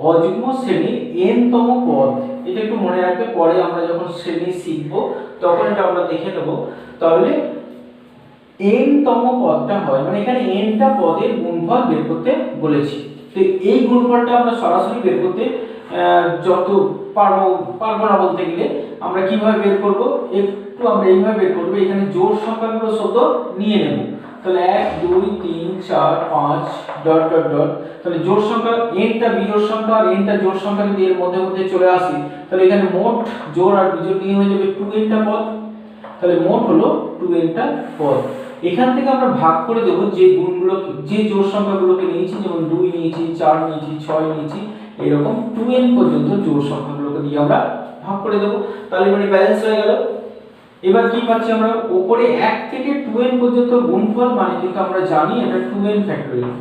অযুগ্ম শ্রেণীর n তম পদ। এটা একটু মনে রাখবে, পরে আমরা যখন শ্রেণী শিখব তখন এটা আমরা দেখে নেব। তাহলে n তম পদটা হয়, মানে এখানে nটা পদের গুণফল বের করতে বলেছি। তো এই গুণফলটা আমরা সরাসরি বের করতে যত পারবো না বলতে গেলে আমরা কিভাবে বের করব, একটু আমরা এইভাবে বের করব। এখানে জোড় সংখ্যাগুলো শুধু নিয়ে নেব, তাহলে 1 2 3 4 5 ডট ডট ডট। তাহলে জোড় সংখ্যা nটা বিজোড় সংখ্যা আর nটা জোড় সংখ্যা যদি এর মধ্যে মধ্যে চলে আসে তাহলে এখানে মোট জোড় আর বিজোড় নিয়ে হয়ে যাবে 2nটা পদ। তাহলে মোট হলো 2nটা পদ। এখান থেকে আমরা ভাগ করে দেব যে গুণগুলো, যে জোড় সংখ্যাগুলোকে নিয়েছি, যেমন 2 নিয়েছি 4 নিয়েছি 6 নিয়েছি, এরকম 2n পর্যন্ত জোড় সংখ্যাগুলোকে দিয়ে আমরা ভাগ করে দেব। তাহলে মানে ব্যালেন্স হয়ে গেল। এবার কি পাচ্ছি আমরা, উপরে 1 থেকে 2n পর্যন্ত গুণফল, মানে কিন্তু আমরা জানি এটা 2n ফ্যাক্টরিয়াল।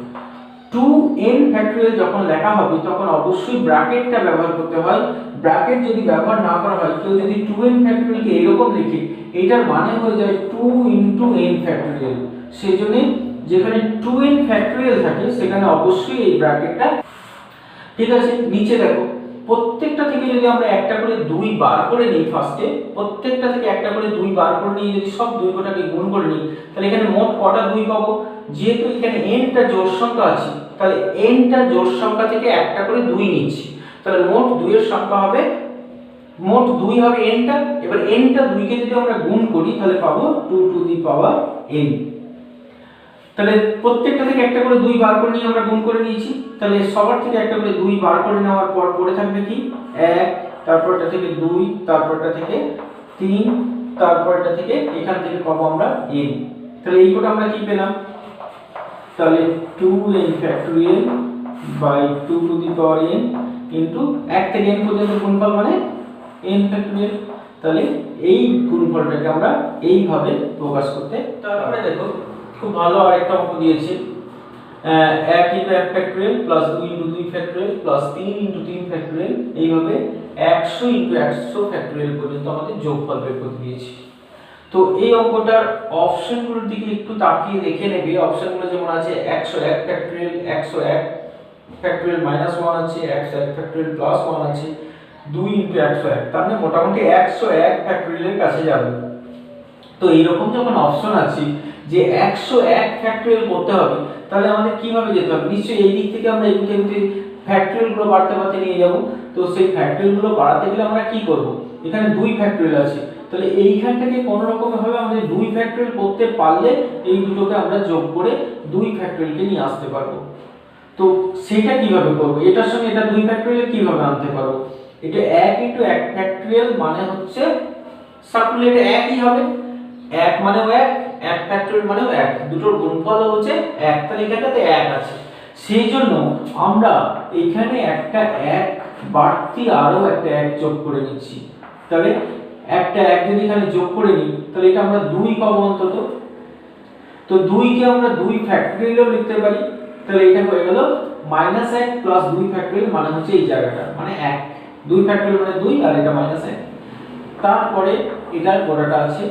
2n ফ্যাক্টরিয়াল যখন লেখা হবে তখন অবশ্যই ব্র্যাকেটটা ব্যবহার করতে হয়। ব্র্যাকেট যদি ব্যবহার না করা হয়, কেউ যদি 2n ফ্যাক্টরিয়ালকে এরকম লিখে, এটার মানে হয়ে যায় 2 * n ফ্যাক্টরিয়াল। সেজন্য যেখানে 2n ফ্যাক্টরিয়াল থাকে সেখানে অবশ্যই এই ব্র্যাকেটটা ঠিক আছে, নিচে দেখো প্রত্যেকটা থেকে যদি আমরা একটা করে 2 বার করে নিই, ফার্স্টে প্রত্যেকটা থেকে একটা করে 2 বার করে নিয়ে যদি সব 2 গোটাকে গুণ করে নিই, তাহলে এখানে মোট কটা 2 পাবো? যেহেতু এখানে n টা জোড় সংখ্যা আছে, তাহলে n টা জোড় সংখ্যা থেকে একটা করে 2 নিচ্ছি, তাহলে মোট 2 এর সংখ্যা হবে, মোট 2 হবে n টা। এবার n টা 2 কে যদি আমরা গুণ করি তাহলে পাবো 2 টু দি পাওয়ার n। তাহলে প্রত্যেকটা থেকে একটা করে 2 বার করে নিয়ে আমরা গুণ করে নিয়েছি, তাহলে সবার থেকে একটা করে 2 বার করে নেওয়ার পর পড়ে থাকবে কি 1, তারপরটা থেকে 2, তারপরটা থেকে 3, তারপরটা থেকে এখান থেকে পাবো আমরা n। তাহলে এই কোটা আমরা কি পেলাম? তাহলে 2n factorial by 2 to the power n into 1 থেকে n পর্যন্ত গুণফল মানে n ফ্যাক্টরিয়াল। তাহলে এই গুণফলটাকে আমরা এইভাবে প্রকাশ করতে। তারপরে দেখো খুব ভালো আরেকটা অঙ্ক দিয়েছে, 1 into 1 factorial plus 2 into 2 factorial plus 3 into 3 factorial, এইভাবে 100 ইনটু 100 ফ্যাক্টরিয়াল পর্যন্ত আমাদের যোগফল বের করতে দিয়েছে। তো এই অঙ্কটার অপশনগুলোর দিকে একটু তাকিয়ে দেখে নেবে। অপশনগুলো যেমন আছে 101 ফ্যাক্টরিয়াল, 101 ফ্যাক্টরিয়াল মাইনাস 1 আছে, 101 ফ্যাক্টরিয়াল প্লাস 1 আছে, 2 ইনটু 101, তার মানে মোটামুটি 101 ফ্যাক্টরিয়ালের কাছে যাবে। তো এইরকম যখন অপশন আছে যে 101 ফ্যাক্টরিয়াল করতে হবে, তাহলে আমাদের কিভাবে যেতে হবে? নিশ্চয়ই এই দিক থেকে আমরা এগুতে এগুতে ফ্যাক্টরিয়াল গুলো বাড়তে বাড়তে নিয়ে যাব। তো সেই ফ্যাক্টরিয়াল গুলো বাড়াতে গেলে আমরা কি করব? এখানে 2 ফ্যাক্টরিয়াল আছে, তাহলে এইখানটাকে কোন রকম ভাবে আমাদের 2 ফ্যাক্টরিয়াল করতে পারলে এই দুটোকে আমরা যোগ করে 2 ফ্যাক্টরিয়ালকে নিয়ে আসতে পারবো। তো সেটা কিভাবে করব? এটার সঙ্গে এটা 2 ফ্যাক্টরিয়াল কিভাবে আনতে পারবো? এটা 1 ইনটু 1 ফ্যাক্টরিয়াল মানে হচ্ছে সার্কুলেট একই হবে, 1 মানেও 1, 1 ফ্যাক্টরিয়াল মানেও 1, দুটোর গুণফল হচ্ছে 1, তাহলে এখানটাতে 1 আছে। সেই জন্য আমরা এখানে একটা 1 বাড়তি আরো একটা 1 যোগ করে নিচ্ছি। তাহলে একটা 1 যদি এখানে যোগ করে নিই তাহলে এটা আমরা 2 পাবো অন্তত। তো 2 কে আমরা 2 ফ্যাক্টরিয়ালও লিখতে পারি, তাহলে এটা হয়ে গেল -1 প্লাস 2 ফ্যাক্টরিয়াল মানে হচ্ছে এই জায়গাটা মানে 1, 2 ফ্যাক্টরিয়াল মানে 2 আর এটা -1। তারপরে এটার গোটাটা আছে,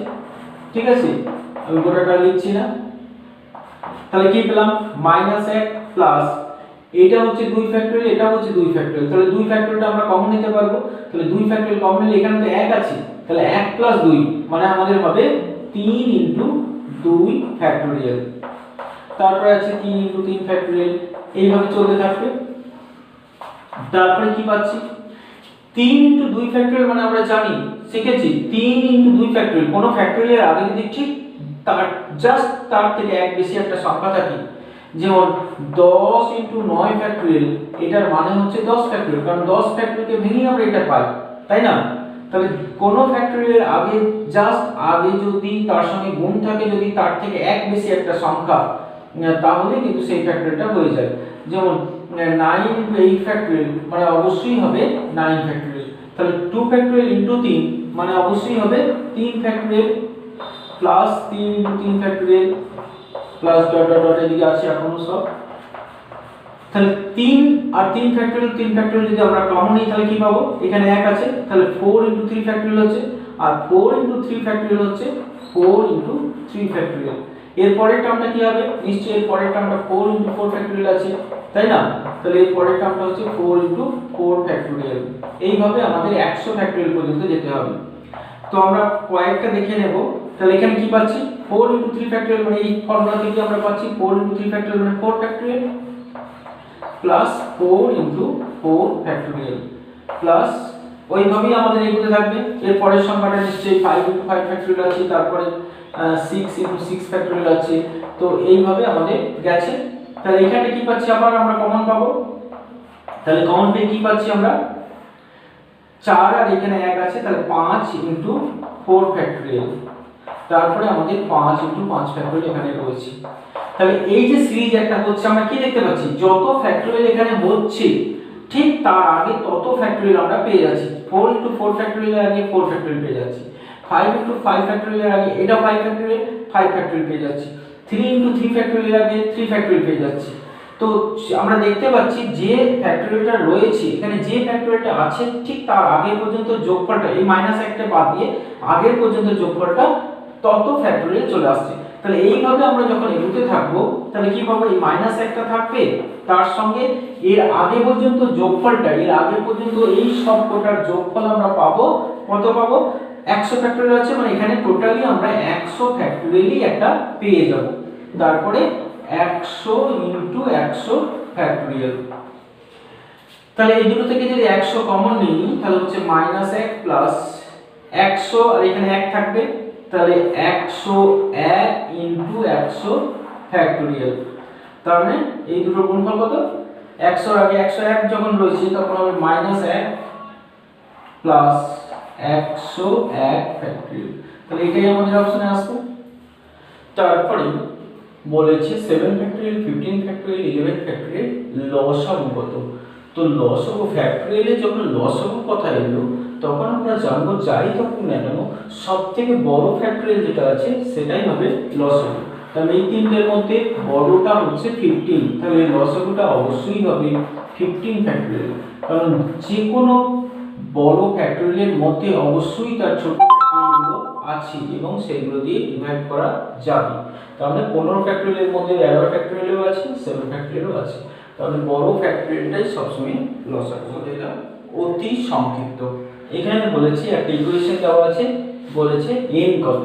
ঠিক আছে, আমি গোটাটা লিখছি না। তাহলে কি পেলাম? -1 প্লাস এটা হচ্ছে 2 ফ্যাক্টরিয়াল, এটা হচ্ছে 2 ফ্যাক্টরিয়াল, তাহলে 2 ফ্যাক্টরিয়ালটা আমরা কমন নিতে পারবো। তাহলে 2 ফ্যাক্টরিয়াল কমন নিলে এখানে তো 1 আছে, তাহলে 1 প্লাস 2 মানে আমাদের হবে 3 ইনটু 2 ফ্যাক্টরিয়াল। তারপরে আছে 3 ইনটু 3 ফ্যাক্টরিয়াল, এইভাবে চলতে থাকবে। তারপরে কি পাচ্ছি? 3 ইনটু 2 ফ্যাক্টরিয়াল মানে আমরা জানি শিখেছি 3 ইনটু 2 ফ্যাক্টরিয়াল, কোন ফ্যাক্টরিয়ালের আগে যদি ঠিক তার জাস্ট তার থেকে এক বেশি একটা সংখ্যা থাকে, যেমন 10 ইনটু 9 ফ্যাক্টরিয়াল, এটার মানে হচ্ছে 10 ফ্যাক্টরিয়াল, কারণ 10 ফ্যাক্টরিয়ালকে ভেঙে আমরা এটা পাই, তাই না? তাহলে কোন ফ্যাক্টরিয়ালের আগে জাস্ট আগে যদি তার সঙ্গে গুণ থাকে, যদি তার থেকে এক বেশি একটা সংখ্যা, তাহলে কিন্তু সেই ফ্যাক্টরিয়ালটা হয়ে যায়। যেমন 9 ইনটু 8 ফ্যাক্টরিয়াল মানে অবশ্যই হবে 9 ফ্যাক্টরিয়াল। তাহলে 2 ফ্যাক্টরিয়াল ইনটু 3 মানে অবশ্যই হবে 3 factorial plus 3 into 3 factorial plus dot dot dot এদিকে আছে এখনো সব। তাহলে 3 আর 3 ফ্যাক্টরিয়াল যদি আমরা কমন নিই তাহলে কি পাবো? এখানে 1 আছে, তাহলে 4 ইনটু 3 ফ্যাক্টরিয়াল হচ্ছে, আর 4 ইনটু 3 ফ্যাক্টরিয়াল হচ্ছে 4 ইনটু 3 ফ্যাক্টরিয়াল। এর পরের টার্মটা কি হবে? নিশ্চয়ই এর পরের টার্মটা 4 ইনটু 4 ফ্যাক্টরিয়াল আছে, তাই না? তাহলে এর পরের টার্মটা হচ্ছে 4 ইনটু 4 ফ্যাক্টরিয়াল। এইভাবে আমাদের 100 ফ্যাক্টরিয়াল পর্যন্ত যেতে হবে। তো আমরা কয়েকটা দেখে নেব। তাহলে এখানে কি পাচ্ছি? 4 ইনটু 3 ফ্যাক্টরিয়াল মানে এই ফর্মুলা থেকে আমরা পাচ্ছি 4 ইনটু 3 ফ্যাক্টরিয়াল মানে 4 factorial plus 4 into 4 factorial plus ওইভাবেই আমাদের এগোতে থাকবে। এর পরের সংখ্যাটা নিশ্চয়ই 5 ইনটু 5 ফ্যাক্টরিয়াল আছে, তারপরে 6 ইনটু 6 ফ্যাক্টরিয়াল আছে। তো এইভাবে আমাদের গেছে। তাহলে এখানে কি পাচ্ছি? আবার আমরা কমন পাবো। তাহলে কমন পেয়ে কি পাচ্ছি আমরা? 4 আর এখানে 1 আছে, তাহলে 5 ইনটু 4 ফ্যাক্টরিয়াল, তারপরে আমাদের 5 ইনটু 5 ফ্যাক্টরিয়াল এখানে রয়েছে। তাহলে এই যে সিরিজ একটা হচ্ছে, আমরা কি দেখতে পাচ্ছি? যত ফ্যাক্টরিয়াল এখানে হচ্ছে ঠিক তার আগে তত ফ্যাক্টরিয়াল আমরা পেয়ে যাচ্ছি। 4 ইনটু 4 ফ্যাক্টরিয়ালের আগে 4 ফ্যাক্টরিয়াল পেয়ে যাচ্ছি, 5 ইনটু 5 ফ্যাক্টরিয়ালের আগে এটা 5 ফ্যাক্টরিয়াল 5 ফ্যাক্টরিয়াল পেয়ে যাচ্ছি, 3 ইনটু 3 ফ্যাক্টরিয়ালের আগে 3 ফ্যাক্টরিয়াল পেয়ে যাচ্ছি। তো আমরা দেখতে পাচ্ছি যে ফ্যাক্টরিয়ালটা রয়েছে এখানে, যে ফ্যাক্টরিয়ালটা আছে ঠিক তার আগে পর্যন্ত যোগফলটা এই -1টা বাদ দিয়ে আগের পর্যন্ত যোগফলটা তত ফ্যাক্টরিয়াল চলে আসছে। তাহলে এইভাবে আমরা যখন এগোতে থাকবো তাহলে কি পাবো, এই মাইনাস একটা থাকবে, তার সঙ্গে এর আগে পর্যন্ত যোগফলটা, এর আগে পর্যন্ত এই সব কোটার যোগফল আমরা পাবো, কত পাবো, 100 ফ্যাক্টরিয়াল আছে, মানে এখানে টোটালি আমরা 100 ফ্যাক্টরিয়ালই একটা পেয়ে যাব। তারপরে 100 ইনটু 100 ফ্যাক্টরিয়াল। তাহলে এই দুটো থেকে যদি 100 কমন নিই তাহলে হচ্ছে -1 প্লাস 100, আর এখানে 1 থাকবে, তাহলে 101 ইনটু 100 ফ্যাক্টরিয়াল। তার মানে এই দুটো গুণফল কত, 100 এর আগে 101 যখন রয়েছে তখন হবে -1 প্লাস 101 ফ্যাক্টরিয়াল। তাহলে এটাই আমাদের অপশনে আসবে। তারপরে বলেছে 7 ফ্যাক্টরিয়াল, 15 ফ্যাক্টরিয়াল, 11 ফ্যাক্টরিয়াল লসাগু কত। তো লসাগু ফ্যাক্টরিয়ালে যখন লসাগু কথা এলো তখন আমরা জানবো যাই তখন না কেন সবথেকে বড় ফ্যাক্টরিয়াল যেটা আছে সেটাই হবে লসাগু। তাহলে এই তিনটের মধ্যে বড়টা হচ্ছে 15, তাহলে লসাগুটা অবশ্যই হবে 15 ফ্যাক্টরিয়াল, কারণ যে কোনো বড় ফ্যাক্টরিয়ালের মধ্যে অবশ্যই তার ছোট ফ্যাক্টরিয়ালগুলো আছে এবং সেগুলো দিয়ে ডিভাইড করা যাবে। তাহলে 15 ফ্যাক্টরিয়ালের মধ্যে 11 ফ্যাক্টরিয়ালও আছে, 7 ফ্যাক্টরিয়ালও আছে, তাহলে বড় ফ্যাক্টরিয়ালটাই সবসময় লসাগু। এটা অতি সংক্ষিপ্ত। এখানে বলেছি একটা ইকুয়েশন দেওয়া আছে, বলেছে n কত,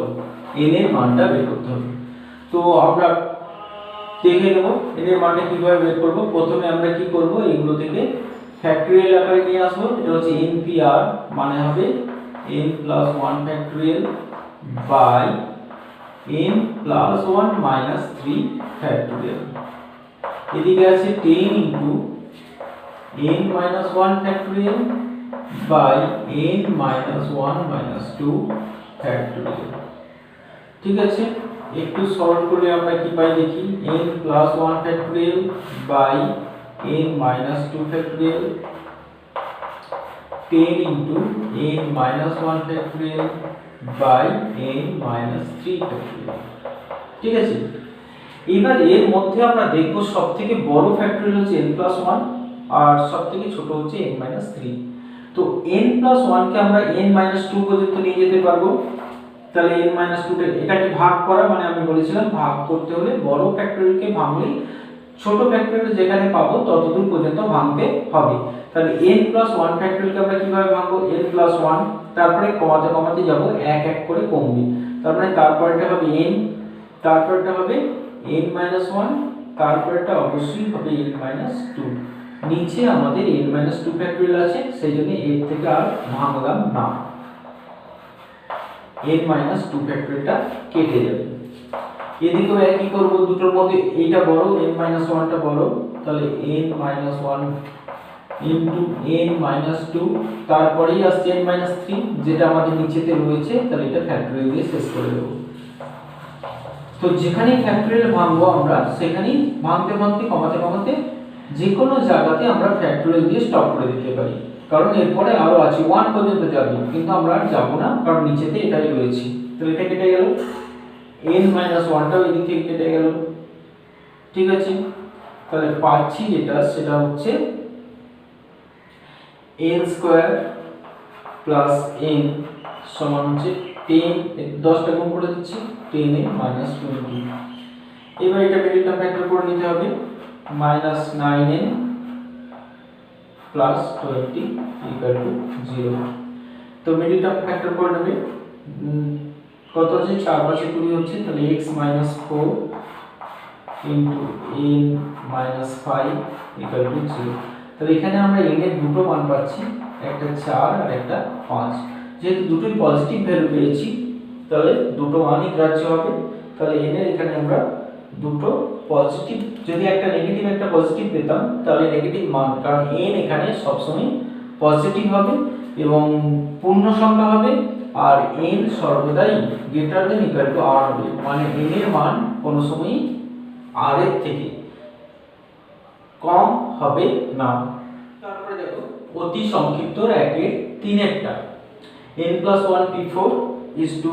n এর মানটা বের করতে হবে। তো আমরা দেখে নেব n এর মানটা কিভাবে বের করব। প্রথমে আমরা কি করব, এগুলো থেকে ফ্যাক্টরিয়াল আকারে নিয়ে আসবো। এটা হচ্ছে npr, মানে হবে n plus 1 factorial by n plus 1 minus 3 factorial. এদিকে আছে 10 into n minus 1 factorial by n minus 1 minus 2 factorial. ঠিক আছে, একটু সলভ করলে আমরা কি পাই দেখি, n plus 1 factorial by n minus 2 factorial, 10 into n minus 1 factorial by n minus 3 factorial. ঠিক আছে, এবার এর মধ্যে আমরা দেখব সবথেকে বড় ফ্যাক্টরিয়াল হচ্ছে n প্লাস 1 আর সবথেকে ছোট হচ্ছে n মাইনাস 3। তো n প্লাস 1 কে আমরা n মাইনাস 2 পর্যন্ত নিয়ে যেতে পারবো। তাহলে n মাইনাস 2 এটাকে ভাগ করা, মানে আমি বলেছিলাম ভাগ করতে হলে বড় ফ্যাক্টরিয়ালকে ভাঙলেই ছোট ফ্যাক্টরিয়াল যেখানে পাবো ততদূর পর্যন্ত ভাঙতে হবে। তাহলে n প্লাস 1 ফ্যাক্টরিয়ালকে আমরা কিভাবে ভাঙবো, n প্লাস 1, তারপরে কমাতে কমাতে যাব, এক এক করে কমবে। তার মানে তারপরটা হবে n, তারপরটা হবে n মাইনাস 1, তারপরটা অবশ্যই হবে n মাইনাস 2। নিচে আমাদের n মাইনাস 2 ফ্যাক্টরিয়াল আছে, সেই জন্য এর থেকে আর ভাঙলাম না, n মাইনাস 2 ফ্যাক্টরিয়ালটা কেটে যাবে। এদিকেও একই করব, দুটোর মধ্যে এইটা বড়, n মাইনাস 1টা বড়, তাহলে n minus 1 into n minus 2, তারপরেই আসছে n মাইনাস 3 যেটা আমাদের নিচেতে রয়েছে, তাহলে এটা ফ্যাক্টরিয়াল দিয়ে শেষ করে দেব। তো যেখানেই ফ্যাক্টরিয়াল ভাঙবো আমরা সেখানেই ভাঙতে ভাঙতে কমাতে কমাতে যে কোনো জায়গাতে আমরা ফ্যাক্টরিয়াল দিয়ে স্টপ করে দিতে পারি, কারণ এরপরে আরো আছে 1 পর্যন্ত যাবে, কিন্তু আমরা আর যাব না কারণ নিচেতে এটাই রয়েছে। তাহলে এটা কেটে গেল, n মাইনাস 1টাও এদিক থেকে কেটে গেল। ঠিক আছে, তাহলে পাচ্ছি যেটা সেটা হচ্ছে n স্কয়ার প্লাস n সমান হচ্ছে 10, 10টা গুণ করে দিচ্ছি, 10 এ মাইনাস 20। এবার এটা মিডল টার্ম ফ্যাক্টর করে নিতে হবে, minus 9n plus 20 equal to 0। তো মিডল টার্ম ফ্যাক্টর করে নেবে, কত হচ্ছে 4 5 20 হচ্ছে, তাহলে x minus 4 into n minus 5 equal to 0। তাহলে এখানে আমরা n এর দুটো মান পাচ্ছি, একটা 4 আর একটা 5। যেহেতু দুটোই পজিটিভ ভ্যালু পেয়েছি তাহলে দুটো মানই গ্রাহ্য হবে। তাহলে n এর এখানে আমরা দুটো পজিটিভ, যদি একটা নেগেটিভ একটা পজিটিভ পেতাম তাহলে নেগেটিভ মান, কারণ n এখানে সবসময় পজিটিভ হবে এবং পূর্ণ সংখ্যা হবে, আর n সর্বদাই greater than equal to r হবে, মানে n এর মান কোনো সময়ই r এর থেকে কম হবে না। তারপরে দেখো অতি সংক্ষিপ্ত একের 3এরটা, n plus 1 p4 is to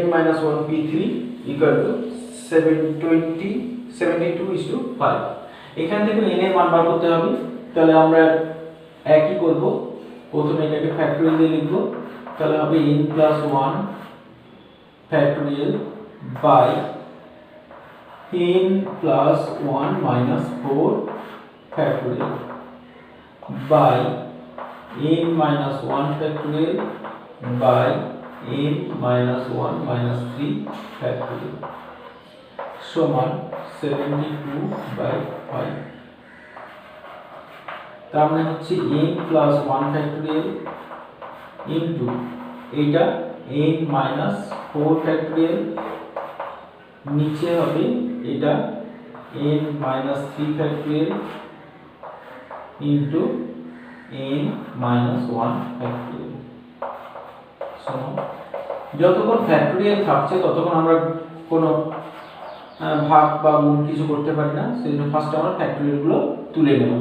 n minus 1 p3 equal to 72 is to 5। এখান থেকে n এর মান বার করতে হবে, তাহলে আমরা একই করব, প্রথমে এটাকে ফ্যাক্টরিয়াল দিয়ে লিখব, তাহলে হবে n plus 1 factorial by n plus 1 minus 4 factorial by n minus 1 factorial by n minus 1 minus 3 factorial সমান 72/5। তার মানে হচ্ছে n plus 1 factorial into এটা n minus 4 factorial নিচে হবে এটা n minus 3 factorial into n minus 1 factorial সমান যতক্ষণ ফ্যাক্টোরিয়াল থাকছে ততক্ষণ আমরা কোনো ভাগ বা গুণ কিছু করতে পারি না, সেজন্য ফার্স্ট আমরা ফ্যাক্টোরিয়াল গুলো তুলে নেব।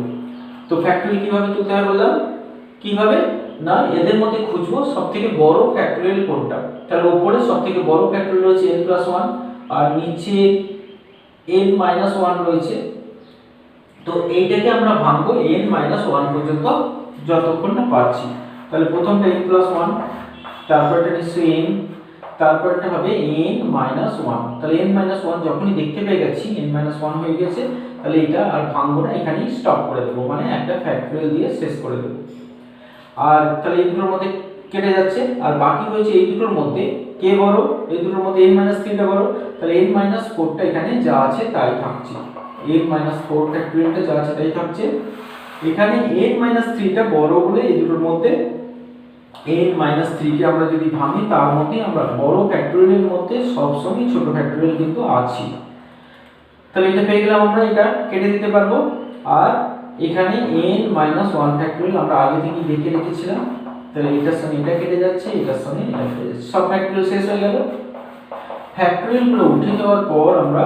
তো ফ্যাক্টোরিয়াল কিভাবে তুলতে হয় বললাম, কিভাবে না এদের মধ্যে খুঁজবো সবথেকে বড় ফ্যাক্টোরিয়াল কোনটা। তাহলে উপরে সবথেকে বড় ফ্যাক্টোরিয়াল হচ্ছে n plus 1 আর নিচে n minus 1 রয়েছে। তো এইটাকে আমরা ভাঙবো n minus 1 পর্যন্ত যতক্ষণ না পাচ্ছি। তাহলে প্রথমটা n plus 1, তারপরটা নিশ্চয়ই n, তারপরটা হবে n minus 1। তাহলে n minus 1 যখনই দেখতে পেয়ে গেছি n minus 1 হয়ে গেছে, তাহলে এটা আর ভাঙবো না, এখানেই স্টপ করে দেবো, মানে একটা ফ্যাক্টোরিয়াল দিয়ে শেষ করে দেবো। আর তাহলে এই দুটোর মধ্যে কেটে যাচ্ছে, আর বাকি রয়েছে এই দুটোর মধ্যে কে বড়, এই দুটোর মধ্যে n minus 3টা বড়, তাহলে n minus 4টা এখানে যা আছে তাই থাকছে, n minus 4 ফ্যাক্টোরিয়ালটা যা আছে তাই থাকছে। এখানে n minus 3টা বড় বলে এই দুটোর মধ্যে n minus 3 কে আমরা যদি ভাঙি তার মধ্যে আমরা বড় ফ্যাক্টোরিয়ালের মধ্যে সবসময় ছোট ফ্যাক্টোরিয়াল কিন্তু আছে। তাহলে এটা পেয়ে গেলাম, আমরা এটা কেটে দিতে পারবো। আর এখানে n minus 1 ফ্যাক্টোরিয়াল আমরা আগে থেকেই দেখে রেখেছিলাম, তাহলে এটার সঙ্গে এটা কেটে যাচ্ছে, এটার সঙ্গে এটা কেটে যাচ্ছে, সব ফ্যাক্টোরিয়াল শেষ হয়ে গেল। ফ্যাক্টোরিয়াল গুলো উঠে যাওয়ার পর আমরা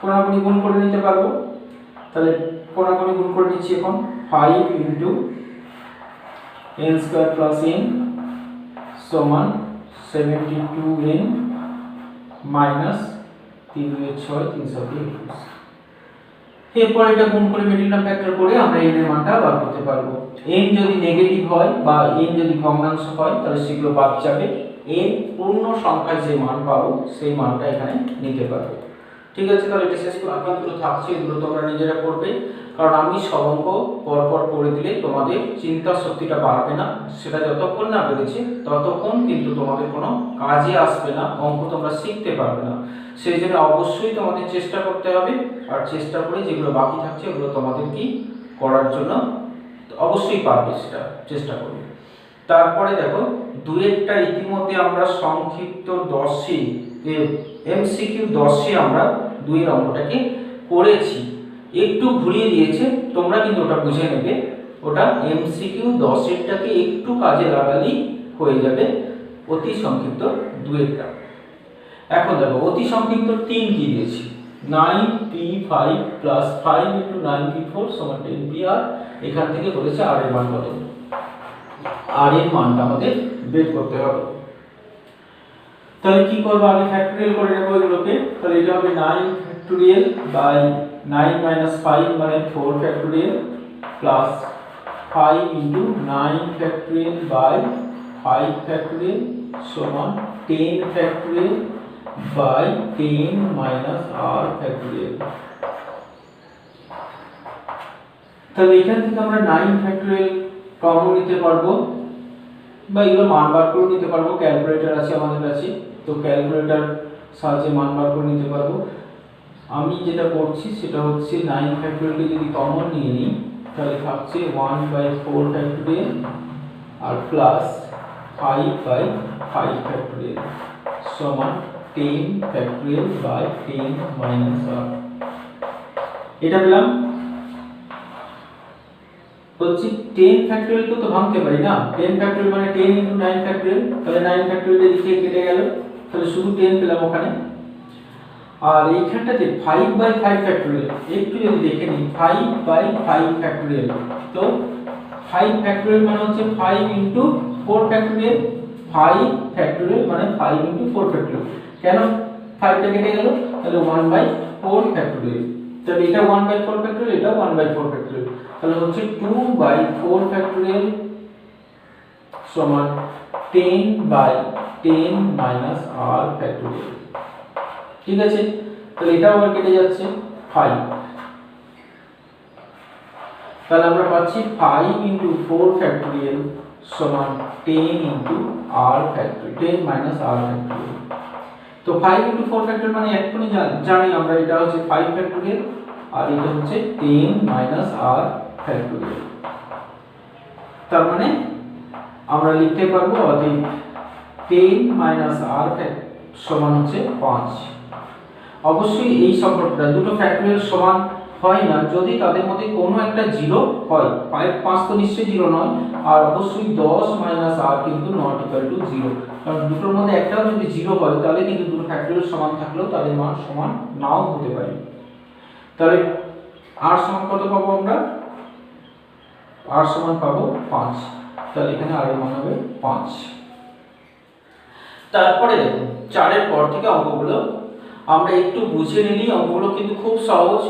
কোণাকুণি গুণ করে নিতে পারবো। তাহলে কোণাকুণি গুণ করে নিচ্ছি এখন, 5 into n square plus n সমান 72n minus 3 2 6 321। এরপর এটা গুণ করে মিডল টার্ম ফ্যাক্টর করে আমরা n এর মানটা বার করতে পারবো। n যদি নেগেটিভ হয় বা n যদি ভগ্নাংশ হয় তাহলে সেগুলো বাদ যাবে, n পূর্ণ সংখ্যায় যে মান পাবো সেই মানটা এখানে নিতে পারবো। ঠিক আছে, তাহলে এটা শেষ করে বাকিগুলো থাকছে, এগুলো তোমরা নিজেরা করবে, কারণ আমি সব অঙ্ক পরপর করে দিলে তোমাদের চিন্তা শক্তিটা বাড়বে না, সেটা যতক্ষণ না বেড়েছে ততক্ষণ কিন্তু তোমাদের কোনো কাজে আসবে না, অঙ্ক তোমরা শিখতে পারবে না। সেই জন্য অবশ্যই তোমাদের চেষ্টা করতে হবে, আর চেষ্টা করে যেগুলো বাকি থাকছে ওগুলো তোমাদের কি করার জন্য অবশ্যই পারবে, সেটা চেষ্টা করবে। তারপরে দেখো দুয়েরটা ইতিমধ্যে আমরা সংক্ষিপ্ত 10 এমসিকিউ 10 আমরা দুইয়ের অঙ্কটাকে করেছি, একটু ঘুরিয়ে দিয়েছে, তোমরা কিন্তু ওটা বুঝে নেবে, ওটা এমসিকিউ 10-এরটাকে একটু কাজে লাগালেই হয়ে যাবে অতি সংক্ষিপ্ত 2-এরটা। এখন দেখো অতি সংক্ষিপ্ত 3 কি দিয়েছি, 9p5 plus 5 into 9p4 সমান 10pr। এখান থেকে বলেছে r এর মান কত, r এর মানটা আমাদের বের করতে হবে। তাহলে কি করব, আগে ফ্যাক্টোরিয়াল করে নেব এগুলোকে। তাহলে এটা হবে 9 ফ্যাক্টোরিয়াল বাই 9 minus 5 মানে 4 factorial plus 5 into 9 factorial by 5 factorial সমান 10 factorial by 10 minus r factorial. তাহলে এখান থেকে আমরা 9 ফ্যাক্টোরিয়াল কমন নিতে পারবো বা এগুলো মান বার করে নিতে পারবো, ক্যালকুলেটর আছে আমাদের কাছে, তো ক্যালকুলেটর সাহায্যে মান বার করে নিতে পারবো। আমি যেটা করছি সেটা হচ্ছে 9 ফ্যাক্টোরিয়ালকে যদি কমন নিয়ে নিই তাহলে থাকছে 1/4 ফ্যাক্টোরিয়াল আর প্লাস 5/5 ফ্যাক্টোরিয়াল সমান 10 ফ্যাক্টোরিয়াল বাই 10 মাইনাস r। এটা পেলাম। বলছি 10 ফ্যাক্টোরিয়ালকে তো ভাঙতে পারি না, 10 ফ্যাক্টোরিয়াল মানে 10 into 9 ফ্যাক্টোরিয়াল, তাহলে 9 ফ্যাক্টোরিয়াল এদিকে কেটে গেল, তাহলে শুধু 10 পেলাম ওখানে। আর এইখানটাতে 5/5 ফ্যাক্টোরিয়াল একটু যদি দেখে নিই, 5/5 ফ্যাক্টোরিয়াল, তো 5 ফ্যাক্টোরিয়াল মানে হচ্ছে 5 into 4 ফ্যাক্টোরিয়াল, 5 ফ্যাক্টোরিয়াল মানে 5 into 4 ফ্যাক্টোরিয়াল। কেন 5টা কেটে গেল, তাহলে 1/4 ফ্যাক্টোরিয়াল, তাহলে এটা 1/4 ফ্যাক্টোরিয়াল, এটা 1/4 ফ্যাক্টোরিয়াল, তাহলে হচ্ছে 2/4 ফ্যাক্টোরিয়াল সমান 10/10 মাইনাস r ফ্যাক্টোরিয়াল। ঠিক আছে, তাহলে এটাও আবার কেটে যাচ্ছে 5। তাহলে আমরা পাচ্ছি 5 × 4 ফ্যাক্টোরিয়াল সমান 10 × r ফ্যাক্টোরিয়াল, 10 - r ফ্যাক্টোরিয়াল। তো 5 × 4 ফ্যাক্টোরিয়াল মানে এক্ষুনি জানি আমরা এটা হচ্ছে 5 ফ্যাক্টোরিয়াল আর এটা হচ্ছে 10 - r ফ্যাক্টোরিয়াল। তার মানে আমরা লিখতে পারবো অতএব 10 - r সমান হচ্ছে 5। অবশ্যই এই সম্পর্কটা দুটো ফ্যাক্টোরিয়াল সমান হয় না যদি তাদের মধ্যে কোনো একটা 0 হয়। 5 তো নিশ্চয়ই 0 নয়, আর অবশ্যই 10 - r কিন্তু নট ইকুয়াল টু 0, কারণ দুটোর মধ্যে একটাও যদি 0 হয় তাহলে কিন্তু দুটো ফ্যাক্টোরিয়াল সমান থাকলেও তাদের মান সমান নাও হতে পারে। তাহলে r সমান কত পাবো আমরা? r সমান পাবো 5। তাহলে এখানে r এর মান হবে 5। তারপরে দেখুন 4 এর পর থেকে অঙ্কগুলো আমরা একটু বুঝে নিলেই অঙ্কগুলো কিন্তু খুব সহজ।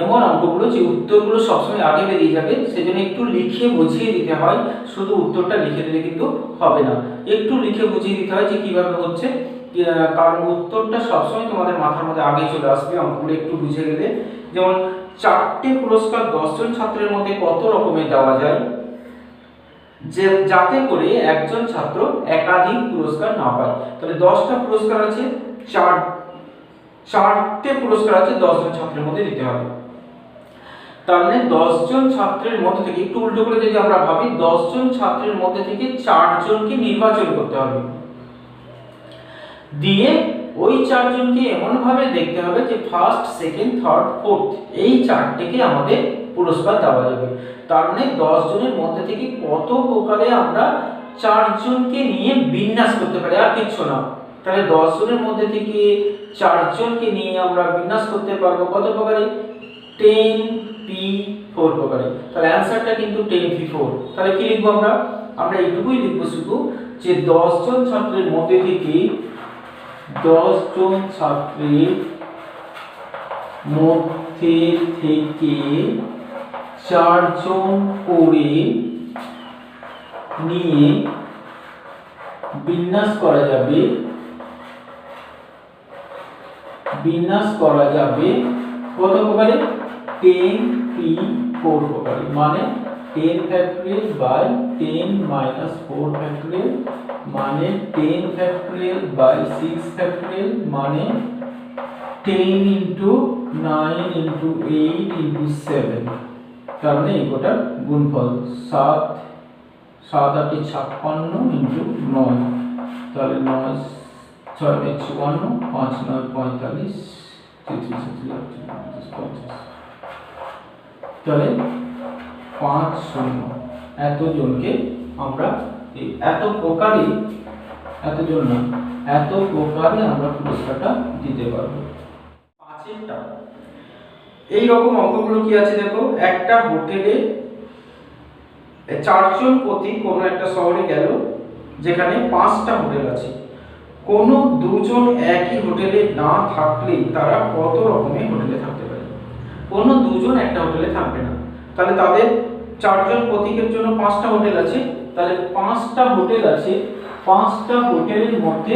এমন অঙ্কগুলো যে উত্তরগুলো সবসময় আগে বেরিয়ে যাবে, সেজন্য একটু লিখে বুঝিয়ে দিতে হয়, শুধু উত্তরটা লিখে দিলে কিন্তু হবে না, একটু লিখে বুঝিয়ে দিতে হয় যে কিভাবে হচ্ছে, কারণ উত্তরটা সবসময় তোমাদের মাথার মধ্যে আগে চলে আসবে অঙ্কগুলো একটু বুঝে গেলে। যেমন 4টে পুরস্কার 10 জন ছাত্রের মধ্যে কত রকমের দেওয়া যায় যে যাতে করে একজন ছাত্র একাধিক পুরস্কার না পায়। তাহলে 10টা পুরস্কার আছে, 4টে পুরস্কার আছে 10 জন ছাত্রের মধ্যে দিতে হবে। তার মানে 10 জন ছাত্রের মধ্যে থেকে, একটু উল্টো করে যদি আমরা ভাবি, 10 জন ছাত্রের মধ্যে থেকে 4 জনকে নির্বাচন করতে হবে, দিয়ে ওই 4 জনকে এমন ভাবে দেখতে হবে যে ফার্স্ট, সেকেন্ড, থার্ড, ফোর্থ এই 4টেকে আমাদের পুরস্কার দেওয়া যাবে। তার মানে 10 জনের মধ্যে থেকে কত প্রকারে আমরা 4 জনকে নিয়ে বিন্যাস করতে পারি, আর কিছু না। তাহলে 10 জনের মধ্যে থেকে 4 জনকে নিয়ে আমরা বিন্যাস করতে পারবো কত প্রকারে? 10p4 প্রকারে। তাহলে অ্যানসারটা কিন্তু 10p4। তাহলে কি লিখবো আমরা? আমরা এইটুকুই লিখবো শুধু যে 10 জন ছাত্রের মধ্যে থেকে 10 জন ছাত্রের মধ্যে থেকে 4 জন করে নিয়ে বিন্যাস করা যাবে কত প্রকারে? 10p4 প্রকারে। মানে 10 ফ্যাক্টোরিয়াল বাই 10 - 4 ফ্যাক্টোরিয়াল মানে 10 ফ্যাক্টোরিয়াল বাই 6 ফ্যাক্টোরিয়াল মানে 10 × 9 × 8 × 7। তার মানে এই গোটা গুণফল 7 7 8 56 × 9। তাহলে 9 6 9 54 5 9 45 তাহলে 5 0 এত জনকে আমরা এত প্রকারে আমরা পুরস্কারটা দিতে পারবো। 5এরটা এই রকম অঙ্কগুলো কি আছে দেখো, একটা হোটেলে 4 জন প্রতি কোনো একটা শহরে গেল যেখানে 5টা হোটেল আছে, কোনো 2 জন একই হোটেলে না থাকলে তারা কত রকমের হোটেলে থাকতে পারে? কোনো 2 জন একটা হোটেলে থাকবে না, তাহলে তাদের 4 জন প্রত্যেকের জন্য 5টা হোটেল আছে। তাহলে 5টা হোটেল আছে, 5টা হোটেলের মধ্যে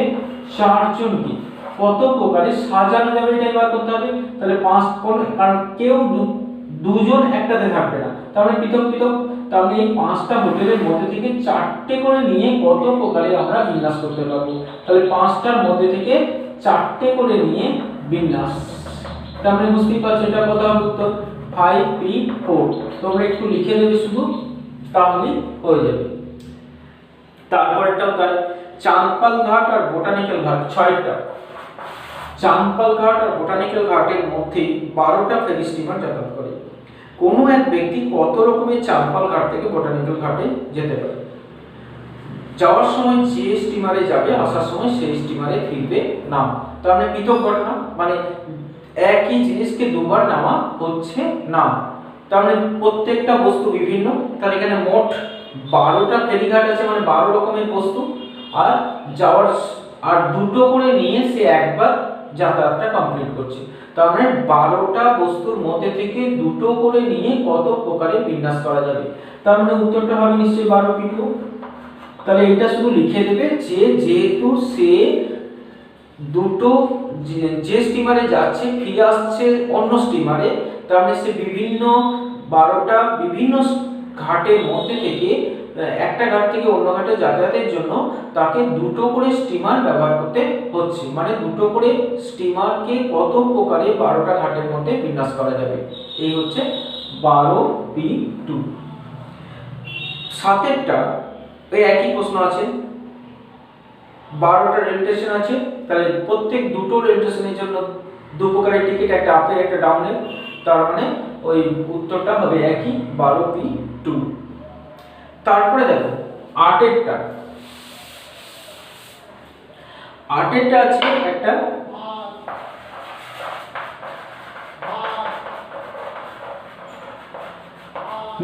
4 জনকে কত প্রকারে সাজানো যাবে এটাই বার করতে হবে। তাহলে 5 কোন, কারণ কেউ 2 জন একটাতে থাকবে না, তার মানে পৃথক পৃথক। তাহলে এই 5টা হোটেলের মধ্যে থেকে 4টে করে নিয়ে কত প্রকারে আমরা বিন্যাস করতে পারবো? তাহলে 5টার মধ্যে থেকে 4টে করে নিয়ে বিন্যাস। তাহলে বুঝতেই পারছো এটা কত হবে উত্তর? 5p4। তোমরা একটু লিখে দেবে শুধু, তাহলে হয়ে যাবে। তারপরটাও তাই, চাঁদপাল ঘাট আর বোটানিক্যাল ঘাট 6টা। চাঁদপাল ঘাট আর বোটানিক্যাল ঘাটের মধ্যে 12টা ফেরি স্টিমার যাতায়াত করে। কোনো এক ব্যক্তি কত রকমের চাঁদপাল ঘাট থেকে বোটানিক্যাল ঘাটে যেতে পারে? যাওয়ার সময় যে স্টিমারে যাবে, আসার সময় সেই স্টিমারে ফিরবে না। তার মানে পৃথক ঘটনা, মানে একই জিনিসকে দুবার নামা হচ্ছে না। তার মানে প্রত্যেকটা বস্তু বিভিন্ন। তার এখানে মোট 12টা ফেরিঘাট আছে, মানে 12 রকমের বস্তু, আর যাওয়ার আর দুটো করে নিয়ে সে একবার যাতায়াতটা কমপ্লিট করছে। তার মানে 12টা বস্তুর মধ্যে থেকে দুটো করে নিয়ে কত প্রকারে বিন্যাস করা যাবে? তার মানে উত্তরটা হবে নিশ্চয়ই 12p2। তাহলে এটা শুধু লিখে দেবে যে যেহেতু সে দুটো যে স্টিমারে যাচ্ছে ফিরে আসছে অন্য স্টিমারে, তার মানে সে বিভিন্ন 12টা বিভিন্ন ঘাটের মধ্যে থেকে একটা ঘাট থেকে অন্য ঘাটে যাতায়াতের জন্য তাকে দুটো করে স্টিমার ব্যবহার করতে হচ্ছে। মানে দুটো করে স্টিমারকে কত প্রকারে 12টা ঘাটের মধ্যে বিন্যাস করা যাবে, এই হচ্ছে 12p2। সাতেরটা এই একই প্রশ্ন আছে, 12টা রেল স্টেশন আছে, তাহলে প্রত্যেক দুটো রেল স্টেশনের জন্য দু প্রকারের টিকিট, একটা আপের একটা ডাউনের, তার মানে ওই উত্তরটা হবে একই 12p2। তারপরে দেখো আটেরটা আছে একটা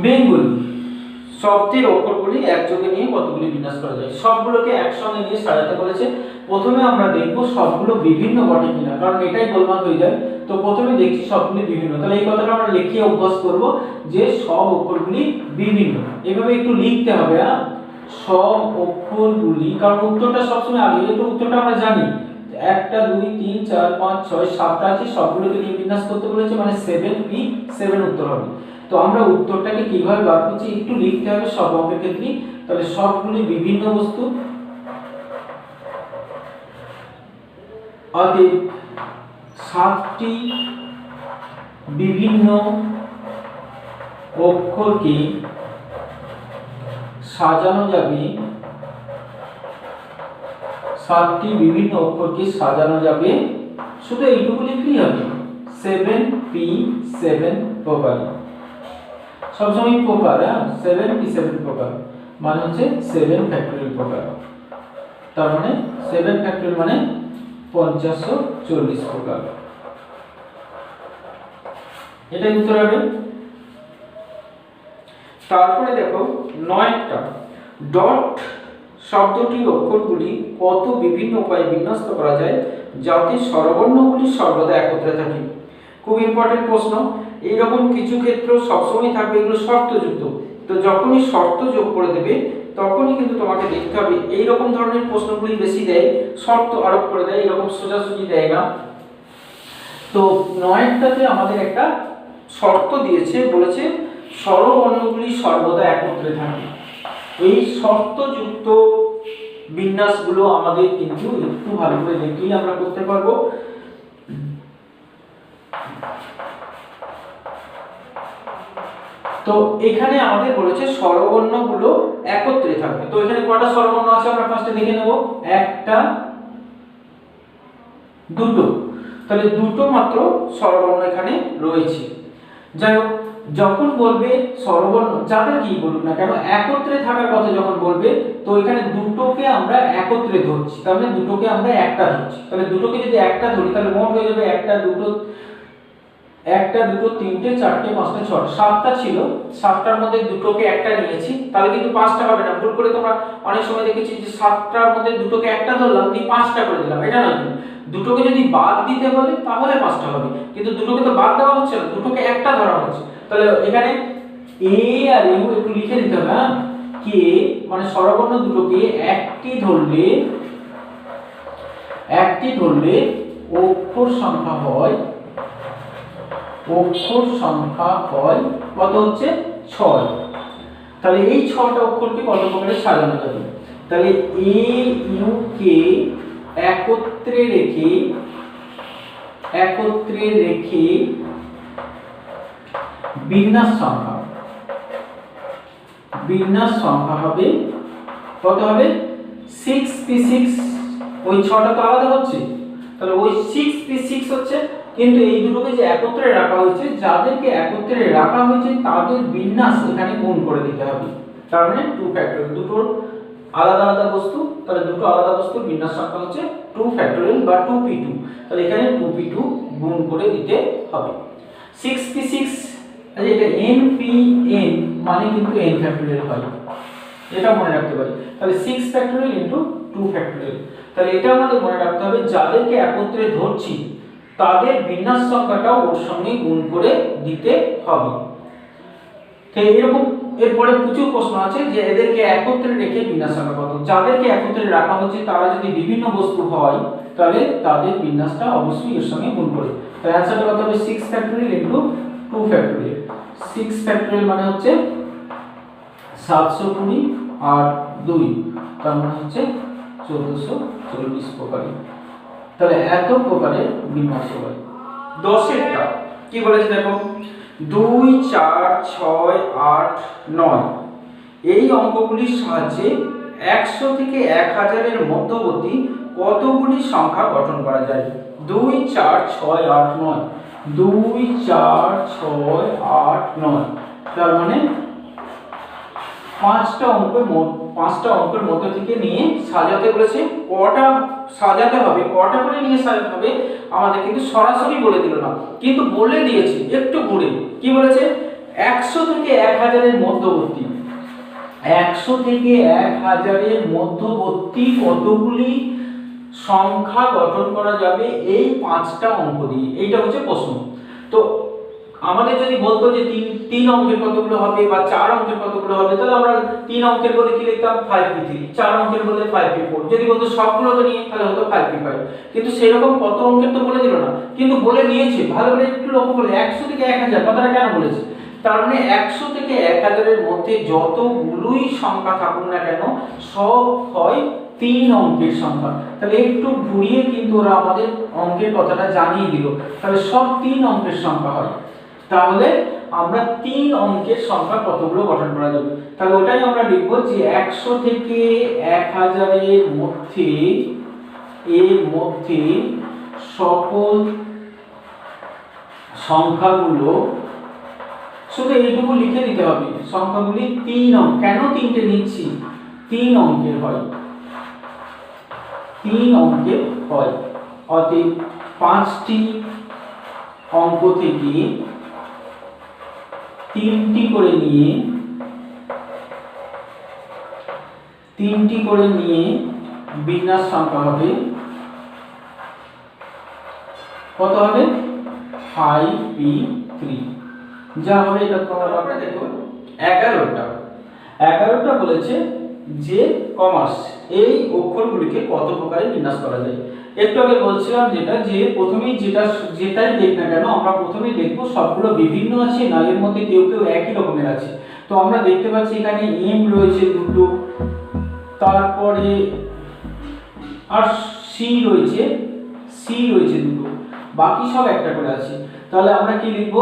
বেঙ্গলি শব্দের অক্ষরগুলি একযোগে নিয়ে কতগুলি বিন্যাস করা যায়, সবগুলোকে একসঙ্গে নিয়ে সাজাতে বলেছে। প্রথমে আমরা দেখব সবগুলো বিভিন্ন বটে কিনা, কারণ এটাই গোলমাল হয়ে যায়। তো প্রথমে দেখছি সবগুলি বিভিন্ন, তাহলে এই কথাটা আমরা লিখে অভ্যাস করব যে সব অক্ষরগুলি বিভিন্ন, এভাবে একটু লিখতে হবে। সব অক্ষরগুলি, কারণ উত্তরটা সবসময় আগে, একটু উত্তরটা আমরা জানি 1 2 3 4 5 6 7টা আছে, সবগুলোকে নিয়ে বিন্যাস করতে বলেছে, মানে 7p7 উত্তর হবে। তো আমরা উত্তরটাকে কিভাবে বার করছি একটু লিখতে হবে সব অঙ্কের ক্ষেত্রে। তাহলে সবগুলি বিভিন্ন বস্তু, অতএব 7টি বিভিন্ন অক্ষরকে সাজানো যাবে, 7টি বিভিন্ন অক্ষরকে সাজানো যাবে, শুধু এইটুকু লিখলেই হবে 7p7 প্রকারে। সবসময় প্রকার, 7p7 প্রকার মানে হচ্ছে 7 ফ্যাক্টরিয়াল প্রকার, তার মানে 7 ফ্যাক্টরিয়াল মানে 5040 প্রকার, এটাই উত্তর হবে। তারপরে দেখো 9টা ডট শব্দটির অক্ষরগুলি কত বিভিন্ন উপায়ে বিন্যস্ত করা যায় যাতে স্বরবর্ণগুলি সর্বদা একত্রে থাকে। খুব ইম্পর্টেন্ট প্রশ্ন। এইরকম কিছু ক্ষেত্র সবসময় থাকবে, এগুলো শর্তযুক্ত। তো যখনই শর্ত যোগ করে দেবে তখনই কিন্তু তোমাকে দেখতে হবে, এইরকম ধরনের প্রশ্নগুলি বেশি দেয়, শর্ত আরোপ করে দেয়, এরকম সোজাসুজি দেয় না। তো 9টাতে আমাদের একটা শর্ত দিয়েছে, বলেছে স্বরবর্ণগুলি সর্বদা একত্রে থাকে। এই শর্তযুক্ত বিন্যাসগুলো আমাদের কিন্তু একটু ভালো করে দেখলেই আমরা করতে পারবো। তো এখানে আমাদের বলেছে স্বরবর্ণগুলো একত্রে থাকবে। তো এখানে কয়টা স্বরবর্ণ আছে আমরা ফার্স্টে দেখে নেব, একটা দুটো, তাহলে দুটো মাত্র স্বরবর্ণ এখানে রয়েছে। যাই হোক, যখন বলবে স্বরবর্ণ যাদের কি বলুন না কেন একত্রে থাকার কথা যখন বলবে, তো এখানে দুটোকে আমরা একত্রে ধরছি, তার মানে দুটোকে আমরা একটা ধরছি। তাহলে দুটোকে যদি একটা ধরি তাহলে মোট হয়ে যাবে একটা দুটো তিনটে চারটে পাঁচটা ছটা, 7টা ছিল, 7টার মধ্যে দুটোকে একটা নিয়েছি, তাহলে কিন্তু 5টা হবে না। ভুল করে তোমরা অনেক সময় দেখেছি যে 7টার মধ্যে দুটোকে একটা ধরলাম দিয়ে 5টা করে দিলাম, এটা নয়। দুটোকে যদি বাদ দিতে বলে তাহলে 5টা হবে, কিন্তু দুটোকে তো বাদ দেওয়া হচ্ছে না, দুটোকে একটা ধরা হচ্ছে। তাহলে এখানে এ আর ইউ একটু লিখে দিতে হবে। কে মানে স্বরবর্ণ দুটোকে একটি ধরলে অক্ষর সংখ্যা হয় কত হচ্ছে 6। তাহলে এই 6টা অক্ষরকে কত প্রকারে সাজানো যাবে, তাহলে এ ইউ কে একত্রে রেখে বিন্যাস সংখ্যা হবে কত হবে 6p6। ওই 6টা তো আলাদা হচ্ছে, তাহলে ওই 6p6 হচ্ছে, কিন্তু এই দুটোকে যে একত্রে রাখা হয়েছে, যাদেরকে একত্রে রাখা হয়েছে তাদের বিন্যাস এখানে গুণ করে দিতে হবে। তার মানে 2 ফ্যাক্টরিয়াল, দুটোর আলাদা আলাদা বস্তু, তাহলে দুটো আলাদা বস্তুর বিন্যাস সংখ্যা হচ্ছে 2 ফ্যাক্টরিয়াল বা 2p2, তাহলে এখানে 2p2 গুণ করে দিতে হবে। 6p6 এটা npn মানে কিন্তু n ফ্যাক্টরিয়াল হয়, এটা মনে রাখতে পারি। তাহলে 6 ফ্যাক্টরিয়াল ইনটু 2 ফ্যাক্টরিয়াল, তাহলে এটা আমাদের মনে রাখতে হবে যাদেরকে একত্রে ধরছি তাদের বিন্যাস সংখ্যাটাও ওর সঙ্গে গুণ করে দিতে হবে। তো এরকম এরপরে প্রচুর প্রশ্ন আছে যে এদেরকে একত্রে রেখে বিন্যাস সংখ্যা কত। যাদেরকে একত্রে রাখা হচ্ছে তারা যদি বিভিন্ন বস্তু হয় তাহলে তাদের বিন্যাসটা অবশ্যই এর সঙ্গে গুণ করে। তাই অ্যানসারটা কত হবে 6 ফ্যাক্টরিয়াল ইনটু 2 ফ্যাক্টরিয়াল। 6 ফ্যাক্টরিয়াল মানে হচ্ছে 720 আর 2 তার মানে হচ্ছে 1440 প্রকারের। তাহলে এত প্রকারের বিন্যাস হয়। 10 এরটা কি বলেছে দেখো, 2 4 6 8 9 এই অঙ্কগুলির সাহায্যে 100 থেকে 1000 এর মধ্যবর্তী কতগুলি সংখ্যা গঠন করা যায়। 2 4 6 8 9 2 4 6 8 9 তার মানে পাঁচটা অঙ্কের মধ্যে থেকে নিয়ে সাজাতে বলেছে। কটা সাজাতে হবে, কটা করে নিয়ে সাজাতে হবে আমাদের কিন্তু সরাসরি বলে দিল না, কিন্তু বলে দিয়েছে একটু ঘুরে। কি বলেছে, 100 থেকে 1000 এর মধ্যবর্তী, 100 থেকে 1000 এর মধ্যবর্তী কতগুলি সংখ্যা গঠন করা যাবে এই পাঁচটা অঙ্ক দিয়ে। এইটা হচ্ছে প্রশ্ন। তো আমাদের যদি বলতো যে তিন অঙ্কের কতগুলো হবে বা 4 অঙ্কের কতগুলো হবে, তাহলে আমরা 3 অঙ্কের বলে কি লিখতাম 5p3, 4 অঙ্কের বলে 5p4। যদি বলতো সবগুলোকে নিয়ে তাহলে হতো 5p5। কিন্তু সেরকম কত অঙ্কের তো বলে দিল না, কিন্তু বলে দিয়েছে। ভালো করে একটু লক্ষ্য করে 100 থেকে 1000 কথাটা কেন বলেছে, তার মানে 100 থেকে 1000 এর মধ্যে যতগুলোই সংখ্যা থাকুক না কেন সব হয় 3 অঙ্কের সংখ্যা। তাহলে একটু ঘুরিয়ে কিন্তু ওরা আমাদের অঙ্কের কথাটা জানিয়ে দিল। তাহলে সব 3 অঙ্কের সংখ্যা হয়। তাহলে আমরা 3 অঙ্কের সংখ্যা কতগুলো গঠন করা যাবে, তাহলে ওটাই আমরা লিখব যে 100 থেকে 1000 এর মধ্যে সকল সংখ্যাগুলো, শুধু এইটুকু লিখে দিতে হবে, সংখ্যাগুলি 3 অঙ্ক। কেন 3টে নিচ্ছি, 3 অঙ্কের হয়, 3 অঙ্কের হয়। অতএব 5টি অঙ্ক থেকে 3টি করে নিয়ে বিন্যাস সংখ্যা হবে কত হবে 5p3 যা হবে এটা তোমরা দেখো। 11টা বলেছে যে কমার্স এই অক্ষরগুলিকে কত প্রকারে বিন্যাস করা যায়। একটু আগে বলছিলাম যেটা, যে প্রথমেই যেটাই দেখ না কেন আমরা প্রথমেই দেখব সবগুলো বিভিন্ন আছে না এর মধ্যে কেউ একই রকমের আছে। তো আমরা দেখতে পাচ্ছি এখানে এম রয়েছে দুটো, তারপরে আর সি রয়েছে দুটো, বাকি সব একটা করে আছে। তাহলে আমরা কি লিখব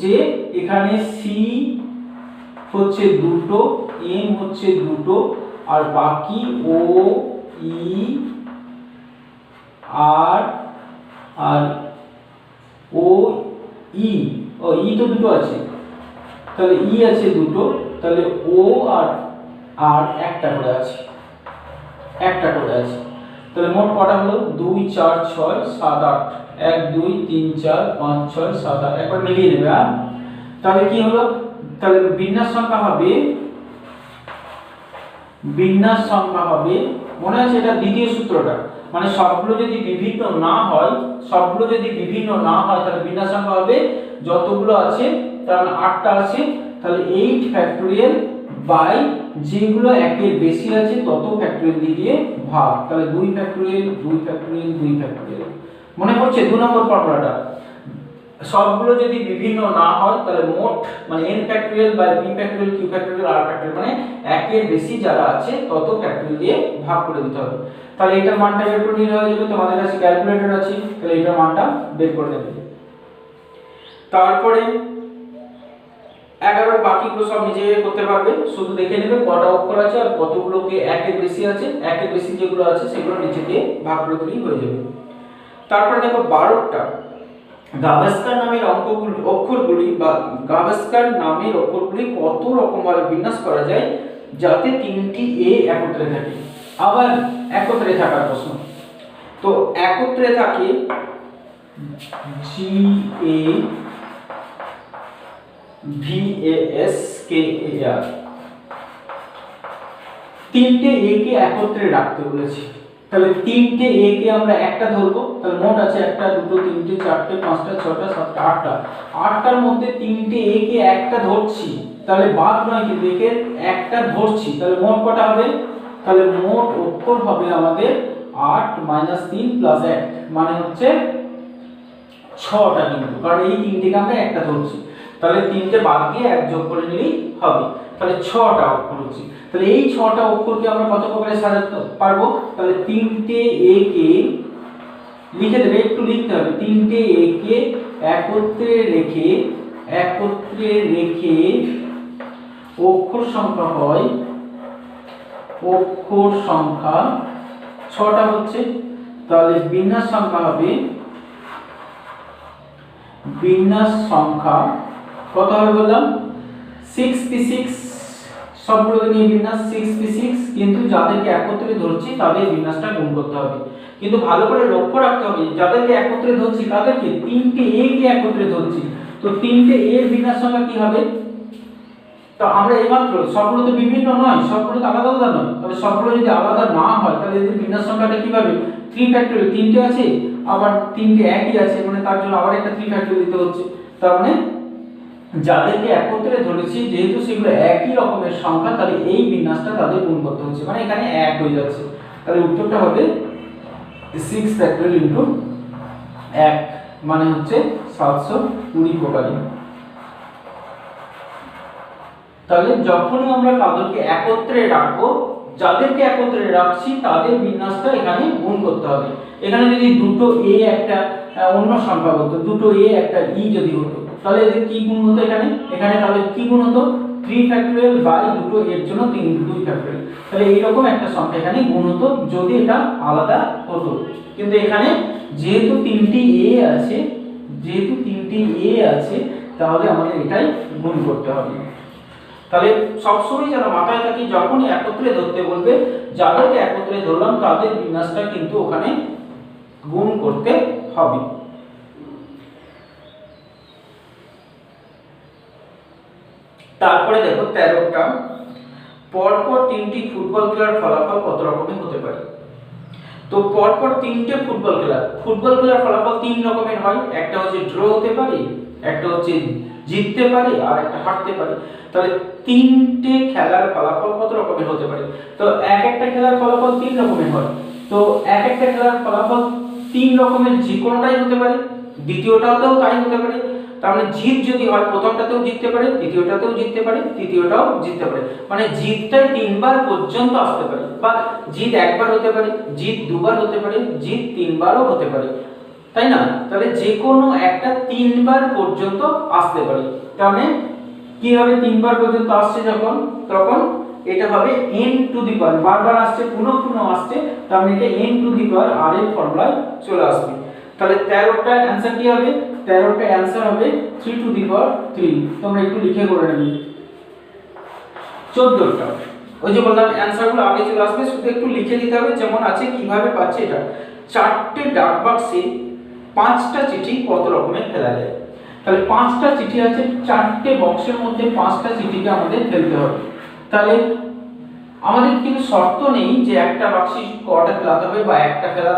যে এখানে সি হচ্ছে দুটো, এম হচ্ছে দুটো, আর বাকি ও ই আর ও ই তো দুটো আছে, তাহলে ই আছে দুটো, তাহলে ও আর একটা করে আছে। তাহলে মোট কটা হলো 2 4 6 7 8 1 2 3 4 5 6 7 8 একবার মিলিয়ে নেবে। তাহলে কি হলো, তাহলে বিন্যাস সংখ্যা হবে মনে আছে এটা দ্বিতীয় সূত্রটা, মানে সবগুলো যদি বিভিন্ন না হয় তাহলে বিন্যাস সংখ্যা হবে যতগুলো আছে তার মানে 8টা আছে, তাহলে 8 ফ্যাক্টরিয়াল বাই যেগুলো একের বেশি আছে তত ফ্যাক্টরিয়াল দিয়ে ভাগ। তাহলে 2 ফ্যাক্টরিয়াল 2 ফ্যাক্টরিয়াল 2 ফ্যাক্টরিয়াল। মনে পড়ছে 2 নম্বর ফর্মুলাটা। সবগুলো যদি বিভিন্ন না হয় তাহলে মোট মানে n factorial by p factorial q factorial r factorial, মানে একের বেশি যারা আছে তত ফ্যাক্টরিয়াল দিয়ে ভাগ করে দিতে হবে। তাহলে এটার মানটা বের করে নিলে হয়ে যাবে। তোমাদের কাছে ক্যালকুলেটর আছে, তাহলে এটার মানটা বের করে নেবে। তারপরে 11 বাকিগুলো সব নিজে করতে পারবে, শুধু দেখে নেবে কটা অক্ষর আছে আর কতগুলোকে একের বেশি আছে। একের বেশি যেগুলো আছে সেগুলো নিচে দিয়ে ভাগ করে দিলেই হয়ে যাবে। তারপরে দেখো 12টা গাভাস্কার নামের অক্ষরগুলি বা গাভাস্কার নামের অক্ষরগুলি কত রকম ভাবে বিন্যাস করা যায় যাতে 3টি এ একত্রে থাকে। আবার একত্রে থাকার প্রশ্ন, তো একত্রে থাকে জি A V A S K এ আর, 3টে এ কে একত্রে রাখতে বলেছে। তাহলে 3টে এ কে আমরা একটা ধরবো, তাহলে মোট আছে 1 2 3 4 5 6 7 8টা। 8টার মধ্যে 3টে এ কে একটা ধরছি, তাহলে বাদ নয় কিন্তু একের একটা ধরছি, তাহলে মোট কটা হবে? তাহলে মোট অক্ষর হবে আমাদের 8 - 3 + 1 মানে হচ্ছে 6টা কিন্তু, কারণ এই তিনটেকে আমরা একটা ধরছি। তাহলে তিনটে বাদ দিয়ে এক যোগ করে নিলেই হবে, তাহলে 6টা অক্ষর হচ্ছে। তাহলে এই 6টা অক্ষরকে আমরা কত প্রকারে সাজাতে পারবো? তাহলে তিনটে এ কে লিখে দেবে, একটু লিখতে হবে। তিনটে এ কে একত্রে রেখে অক্ষর সংখ্যা হয়, অক্ষর সংখ্যা 6টা হচ্ছে। তাহলে বিন্যাস সংখ্যা হবে, বিন্যাস সংখ্যা কত হবে বললাম? 6p6, সবগুলোকে নিয়ে বিন্যাস 6p6, কিন্তু যাদেরকে একত্রে ধরছি তাদের বিন্যাসটা গুণ করতে হবে। কিন্তু ভালো করে লক্ষ্য রাখতে হবে, যাদেরকে একত্রে ধরছি কাদেরকে? তিনটে এ কে একত্রে ধরছি, তো তিনটে এর বিন্যাস সংখ্যা কি হবে? তো আমরা এইমাত্র সবগুলো তো বিভিন্ন নয়, সবগুলো তো আলাদা আলাদা নয়, তাহলে সবগুলো যদি আলাদা না হয় তাহলে এদের বিন্যাস সংখ্যাটা কি হবে? 3 ফ্যাক্টরিয়াল, তিনটে আছে আবার তিনটে একই আছে, মানে তার জন্য আবার একটা 3 ফ্যাক্টরিয়াল দিতে হচ্ছে। তার মানে যাদেরকে একত্রে ধরেছি যেহেতু সেগুলো একই রকমের সংখ্যা, তাহলে এই বিন্যাসটা তাদের গুণ করতে হচ্ছে, মানে এখানে 1 হয়ে যাচ্ছে। তাহলে উত্তরটা হবে 6 ফ্যাক্টরিয়াল ইনটু 1 মানে হচ্ছে 720 প্রকারী। তাহলে যখনই আমরা তাদেরকে একত্রে রাখবো, যাদেরকে একত্রে রাখছি তাদের বিন্যাসটা এখানে গুণ করতে হবে। এখানে যদি দুটো এ একটা অন্য সংখ্যা হতো, দুটো এ একটা ই যদি হতো, তাহলে এদের কি গুণ হতো? এখানে তাহলে কি গুণ হতো? 3 ফ্যাক্টরিয়াল বাই দুটো এর জন্য 2 ফ্যাক্টরিয়াল। তাহলে এইরকম একটা সংখ্যা এখানে গুণ হতো যদি এটা আলাদা হতো। কিন্তু এখানে যেহেতু তিনটি এ আছে, তাহলে আমাদের এটাই গুণ করতে হবে। তাহলে সবসময় যেন মাথায় থাকি, যখনই একত্রে ধরতে বলবে, যাদেরকে একত্রে ধরলাম তাদের বিন্যাসটা কিন্তু ওখানে গুণ করতে হবে। তারপরে দেখো 13টা, পরপর 3টি ফুটবল খেলার ফলাফল কত রকমের হতে পারে? তো পরপর 3টে ফুটবল খেলার ফলাফল 3 রকমের হয়। একটা হচ্ছে ড্র হতে পারে, একটা হচ্ছে জিততে পারে, আর একটা হারতে পারে। তাহলে 3টে খেলার ফলাফল কত রকমের হতে পারে? তো একটা খেলার ফলাফল 3 রকমের হয়। তো একটা খেলার ফলাফল 3 রকমের যে কোনোটাই হতে পারে, দ্বিতীয়টাতেও তাই হতে পারে। তার মানে জিত যদি হয় প্রথমটাতেও জিততে পারে, দ্বিতীয়টাতেও জিততে পারে, তৃতীয়টাও জিততে পারে। মানে জিতটাই 3 বার পর্যন্ত আসতে পারে, বা জিত একবার হতে পারে, জিত দুবার হতে পারে, জিত 3 বারও হতে পারে, তাই না? তাহলে যে কোনো একটা 3 বার পর্যন্ত আসতে পারে। তার মানে কি হবে? 3 বার পর্যন্ত আসছে যখন, তখন এটা হবে n টু দি পাওয়ার, বারবার আসছে, পুনঃ আসছে, তার মানে এটা n two the power r এর ফর্মুলায় চলে আসবে। তাহলে 13টা অ্যানসার কি হবে? 13টা অ্যানসার হবে 3 টু দি পাওয়ার 3। তোমরা একটু লিখে করে নেবে। 14টা, ওই যে বললাম অ্যানসারগুলো আগে চলে আসবে, শুধু একটু লিখে দিতে হবে যেমন আছে, কিভাবে পাচ্ছে এটা। 4টে ডাক বাক্সে 5টা চিঠি কত রকমের ফেলা যায়? তাহলে 5টা চিঠি আছে, 4টে বক্সের মধ্যে 5টা চিঠিকে আমাদের ফেলতে হবে। তাহলে আমাদের কিন্তু শর্ত নেই যে একটা বাক্সে কটা ফেলাতে হবে বা একটা ফেলা,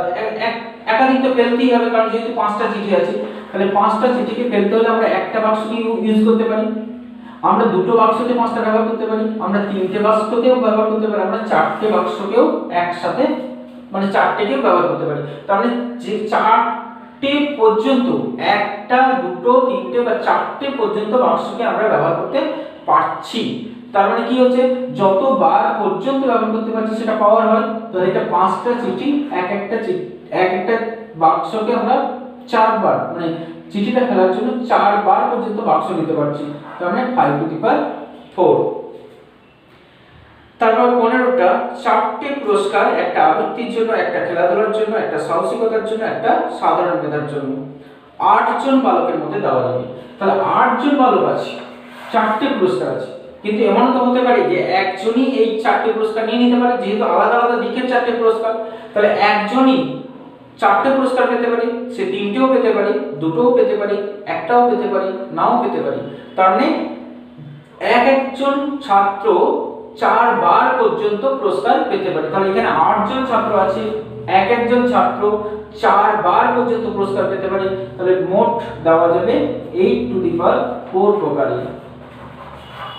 একাধিক তো ফেলতেই হবে, কারণ যেহেতু 5টা চিঠি আছে। তাহলে 5টা চিঠিকে ফেলতে হলে আমরা একটা বাক্সকে ইউজ করতে পারি, আমরা দুটো বাক্সতে 5টা ব্যবহার করতে পারি, আমরা 3টে বাক্সকেও ব্যবহার করতে পারি, আমরা 4টে বাক্সকেও একসাথে মানে 4টেকেও ব্যবহার করতে পারি। তার মানে যে 4টে পর্যন্ত, একটা দুটো 3টে বা 4টে পর্যন্ত বাক্সকে আমরা ব্যবহার করতে পারছি। তার মানে কি হচ্ছে? যতবার পর্যন্ত ব্যবহার করতে পারছি সেটা পাওয়ার হয়। তো এটা 5টা চিঠি, এক একটা বাক্সকে আমরা 4 বার, মানে চিঠিটা ফেলার জন্য 4 বার পর্যন্ত বাক্স নিতে পারছি। তার মানে 5 টু দি পাওয়ার 4। তারপর 15টা, 4টে পুরস্কার, একটা আবৃত্তির জন্য, একটা খেলাধুলার জন্য, একটা সাহসিকতার জন্য, একটা সাধারণ মেধার জন্য 8 জন বালকের মধ্যে দেওয়া যাবে। তাহলে 8 জন বালক আছে, 4টে পুরস্কার আছে, কিন্তু এমন তো হতে পারে যে একজনই এই 4টে পুরস্কার নিয়ে নিতে পারে, যেহেতু আলাদা আলাদা দিকের 4টে পুরস্কার। তাহলে একজনই 4টে পুরস্কার পেতে পারে, সে 3টেও পেতে পারে, দুটোও পেতে পারে, একটাও পেতে পারে, নাও পেতে পারে। তার মানে একজন ছাত্র 4 বার পর্যন্ত পুরস্কার পেতে পারে। তাহলে এখানে 8 জন ছাত্র আছে, একজন ছাত্র 4 বার পর্যন্ত পুরস্কার পেতে পারে। তাহলে মোট দেওয়া যাবে 8 টু দি পাওয়ার 4 প্রকারে।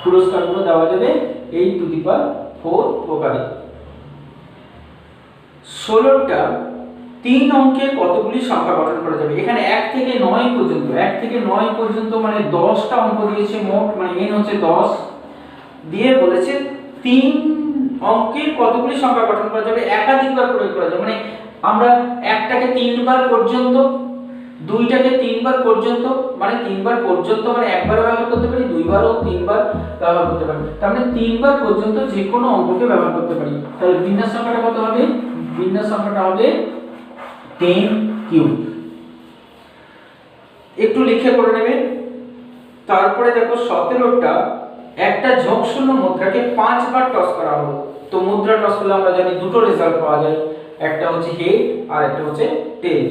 পুরস্কারগুলো দেওয়া যাবে এই টু দি পাওয়ার 4 প্রকারে। 16টা 3 অঙ্কের কতগুলি সংখ্যা গঠন করা যাবে? এখানে 1 থেকে 9 পর্যন্ত, 1 থেকে 9 পর্যন্ত মানে 10টা অঙ্ক দিয়েছে মোট, মানে n হচ্ছে 10, দিয়ে বলেছে 3 অঙ্কের কতগুলি সংখ্যা গঠন করা যাবে, একাধিকবার প্রয়োগ করা যাবে। মানে আমরা একটাকে 3 বার পর্যন্ত, দুইটাকে 3 বার পর্যন্ত, মানে 3 বার পর্যন্ত মানে একবার ব্যবহার করতে পারি, দুইবারও 3 বার ব্যবহার করতে পারি, তার মানে 3 বার পর্যন্ত যে কোনো অঙ্ককে ব্যবহার করতে পারি। তাহলে বিন্যাস সংখ্যাটা কত হবে? বিন্যাস সংখ্যাটা হবে 10 কিউব। একটু লিখে করে নেবেন। তারপরে দেখো 17টা একটা ঝোঁকশূন্য মুদ্রাকে 5 বার টস করা হলো। তো মুদ্রা টস করলে আমরা জানি দুটো রেজাল্ট পাওয়া যায়, একটা হচ্ছে হেড আর একটা হচ্ছে টেল।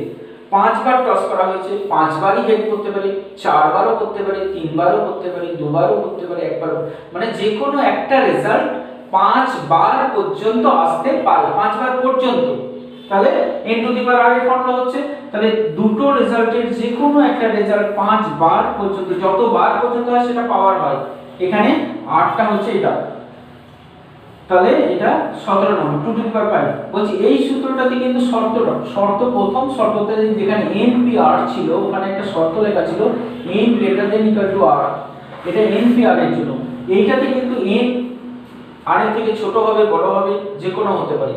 5 বার টস করা হয়েছে, 5 বারই হেড করতে পারি, 4 বারও করতে পারি, 3 বারও করতে পারি, 2 বারও করতে পারি, একবারও, মানে যে কোনো একটা রেজাল্ট 5 বার পর্যন্ত আসতে পারে, 5 বার পর্যন্ত। তাহলে n two the power r এর ফর্মুলা হচ্ছে, তাহলে দুটো রেজাল্টের যে কোনো একটা রেজাল্ট 5 বার পর্যন্ত, যত বার পর্যন্ত হয় সেটা পাওয়ার হয়। এখানে 8টা হচ্ছে এটা, তাহলে এটা 17 নম্বর 2 টু দি পাওয়ার 5। বলছি এই সূত্রটাতে কিন্তু শর্ত প্রথম শর্ততে যেখানে n p r ছিল ওখানে একটা শর্ত লেখা ছিল n greater than equal to r, এটা n p r এর জন্য। এইটাতে কিন্তু n r এর থেকে ছোট হবে, বড় হবে, যে কোনো হতে পারে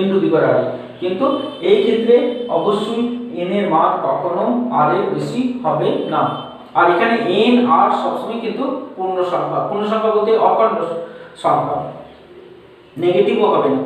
n two the power r, কিন্তু এই ক্ষেত্রে অবশ্যই n এর মান কখনো r এর বেশি হবে না। আর এখানে n r সবসময় কিন্তু পূর্ণ সংখ্যা, পূর্ণ সংখ্যা বলতে অখণ্ড সংখ্যা, নেগেটিভও হবে না।